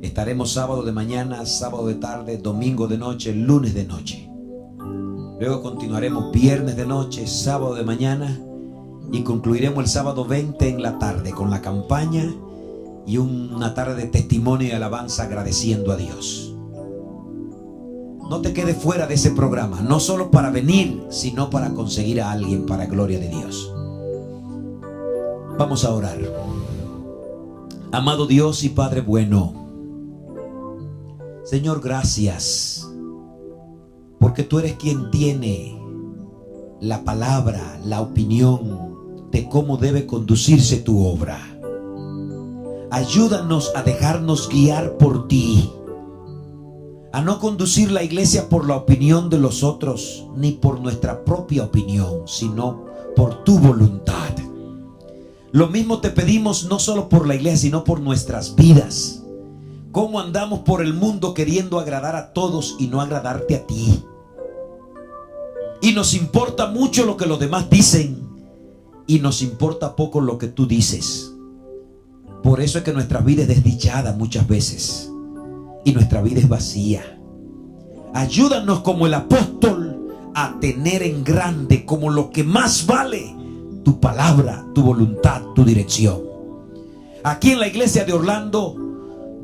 Estaremos sábado de mañana, sábado de tarde, domingo de noche, lunes de noche. Luego continuaremos viernes de noche, sábado de mañana y concluiremos el sábado 20 en la tarde con la campaña y una tarde de testimonio y alabanza agradeciendo a Dios. No te quedes fuera de ese programa, no solo para venir, sino para conseguir a alguien para gloria de Dios. Vamos a orar. Amado Dios y Padre bueno, Señor, gracias, porque tú eres quien tiene la palabra, la opinión de cómo debe conducirse tu obra. Ayúdanos a dejarnos guiar por ti, a no conducir la iglesia por la opinión de los otros, ni por nuestra propia opinión, sino por tu voluntad. Lo mismo te pedimos no solo por la iglesia, sino por nuestras vidas. Cómo andamos por el mundo queriendo agradar a todos y no agradarte a ti. Y nos importa mucho lo que los demás dicen y nos importa poco lo que tú dices. Por eso es que nuestra vida es desdichada muchas veces y nuestra vida es vacía. Ayúdanos como el apóstol a tener en grande como lo que más vale tu palabra, tu voluntad, tu dirección. Aquí en la iglesia de Orlando,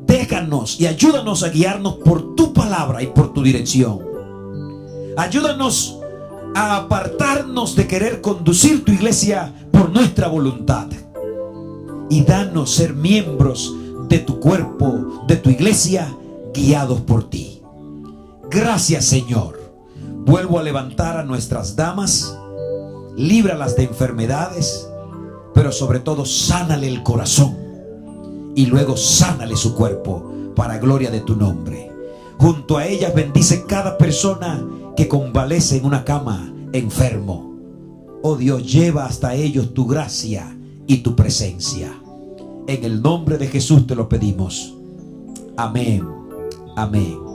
déjanos y ayúdanos a guiarnos por tu palabra y por tu dirección. Ayúdanos a apartarnos de querer conducir tu iglesia por nuestra voluntad. Y danos ser miembros de tu cuerpo, de tu iglesia, guiados por ti. Gracias, Señor. Vuelvo a levantar a nuestras damas, líbralas de enfermedades, pero sobre todo sánale el corazón y luego sánale su cuerpo para gloria de tu nombre. Junto a ellas bendice cada persona que convalece en una cama enfermo. Oh Dios, lleva hasta ellos tu gracia y tu presencia. En el nombre de Jesús te lo pedimos. Amén. Amén.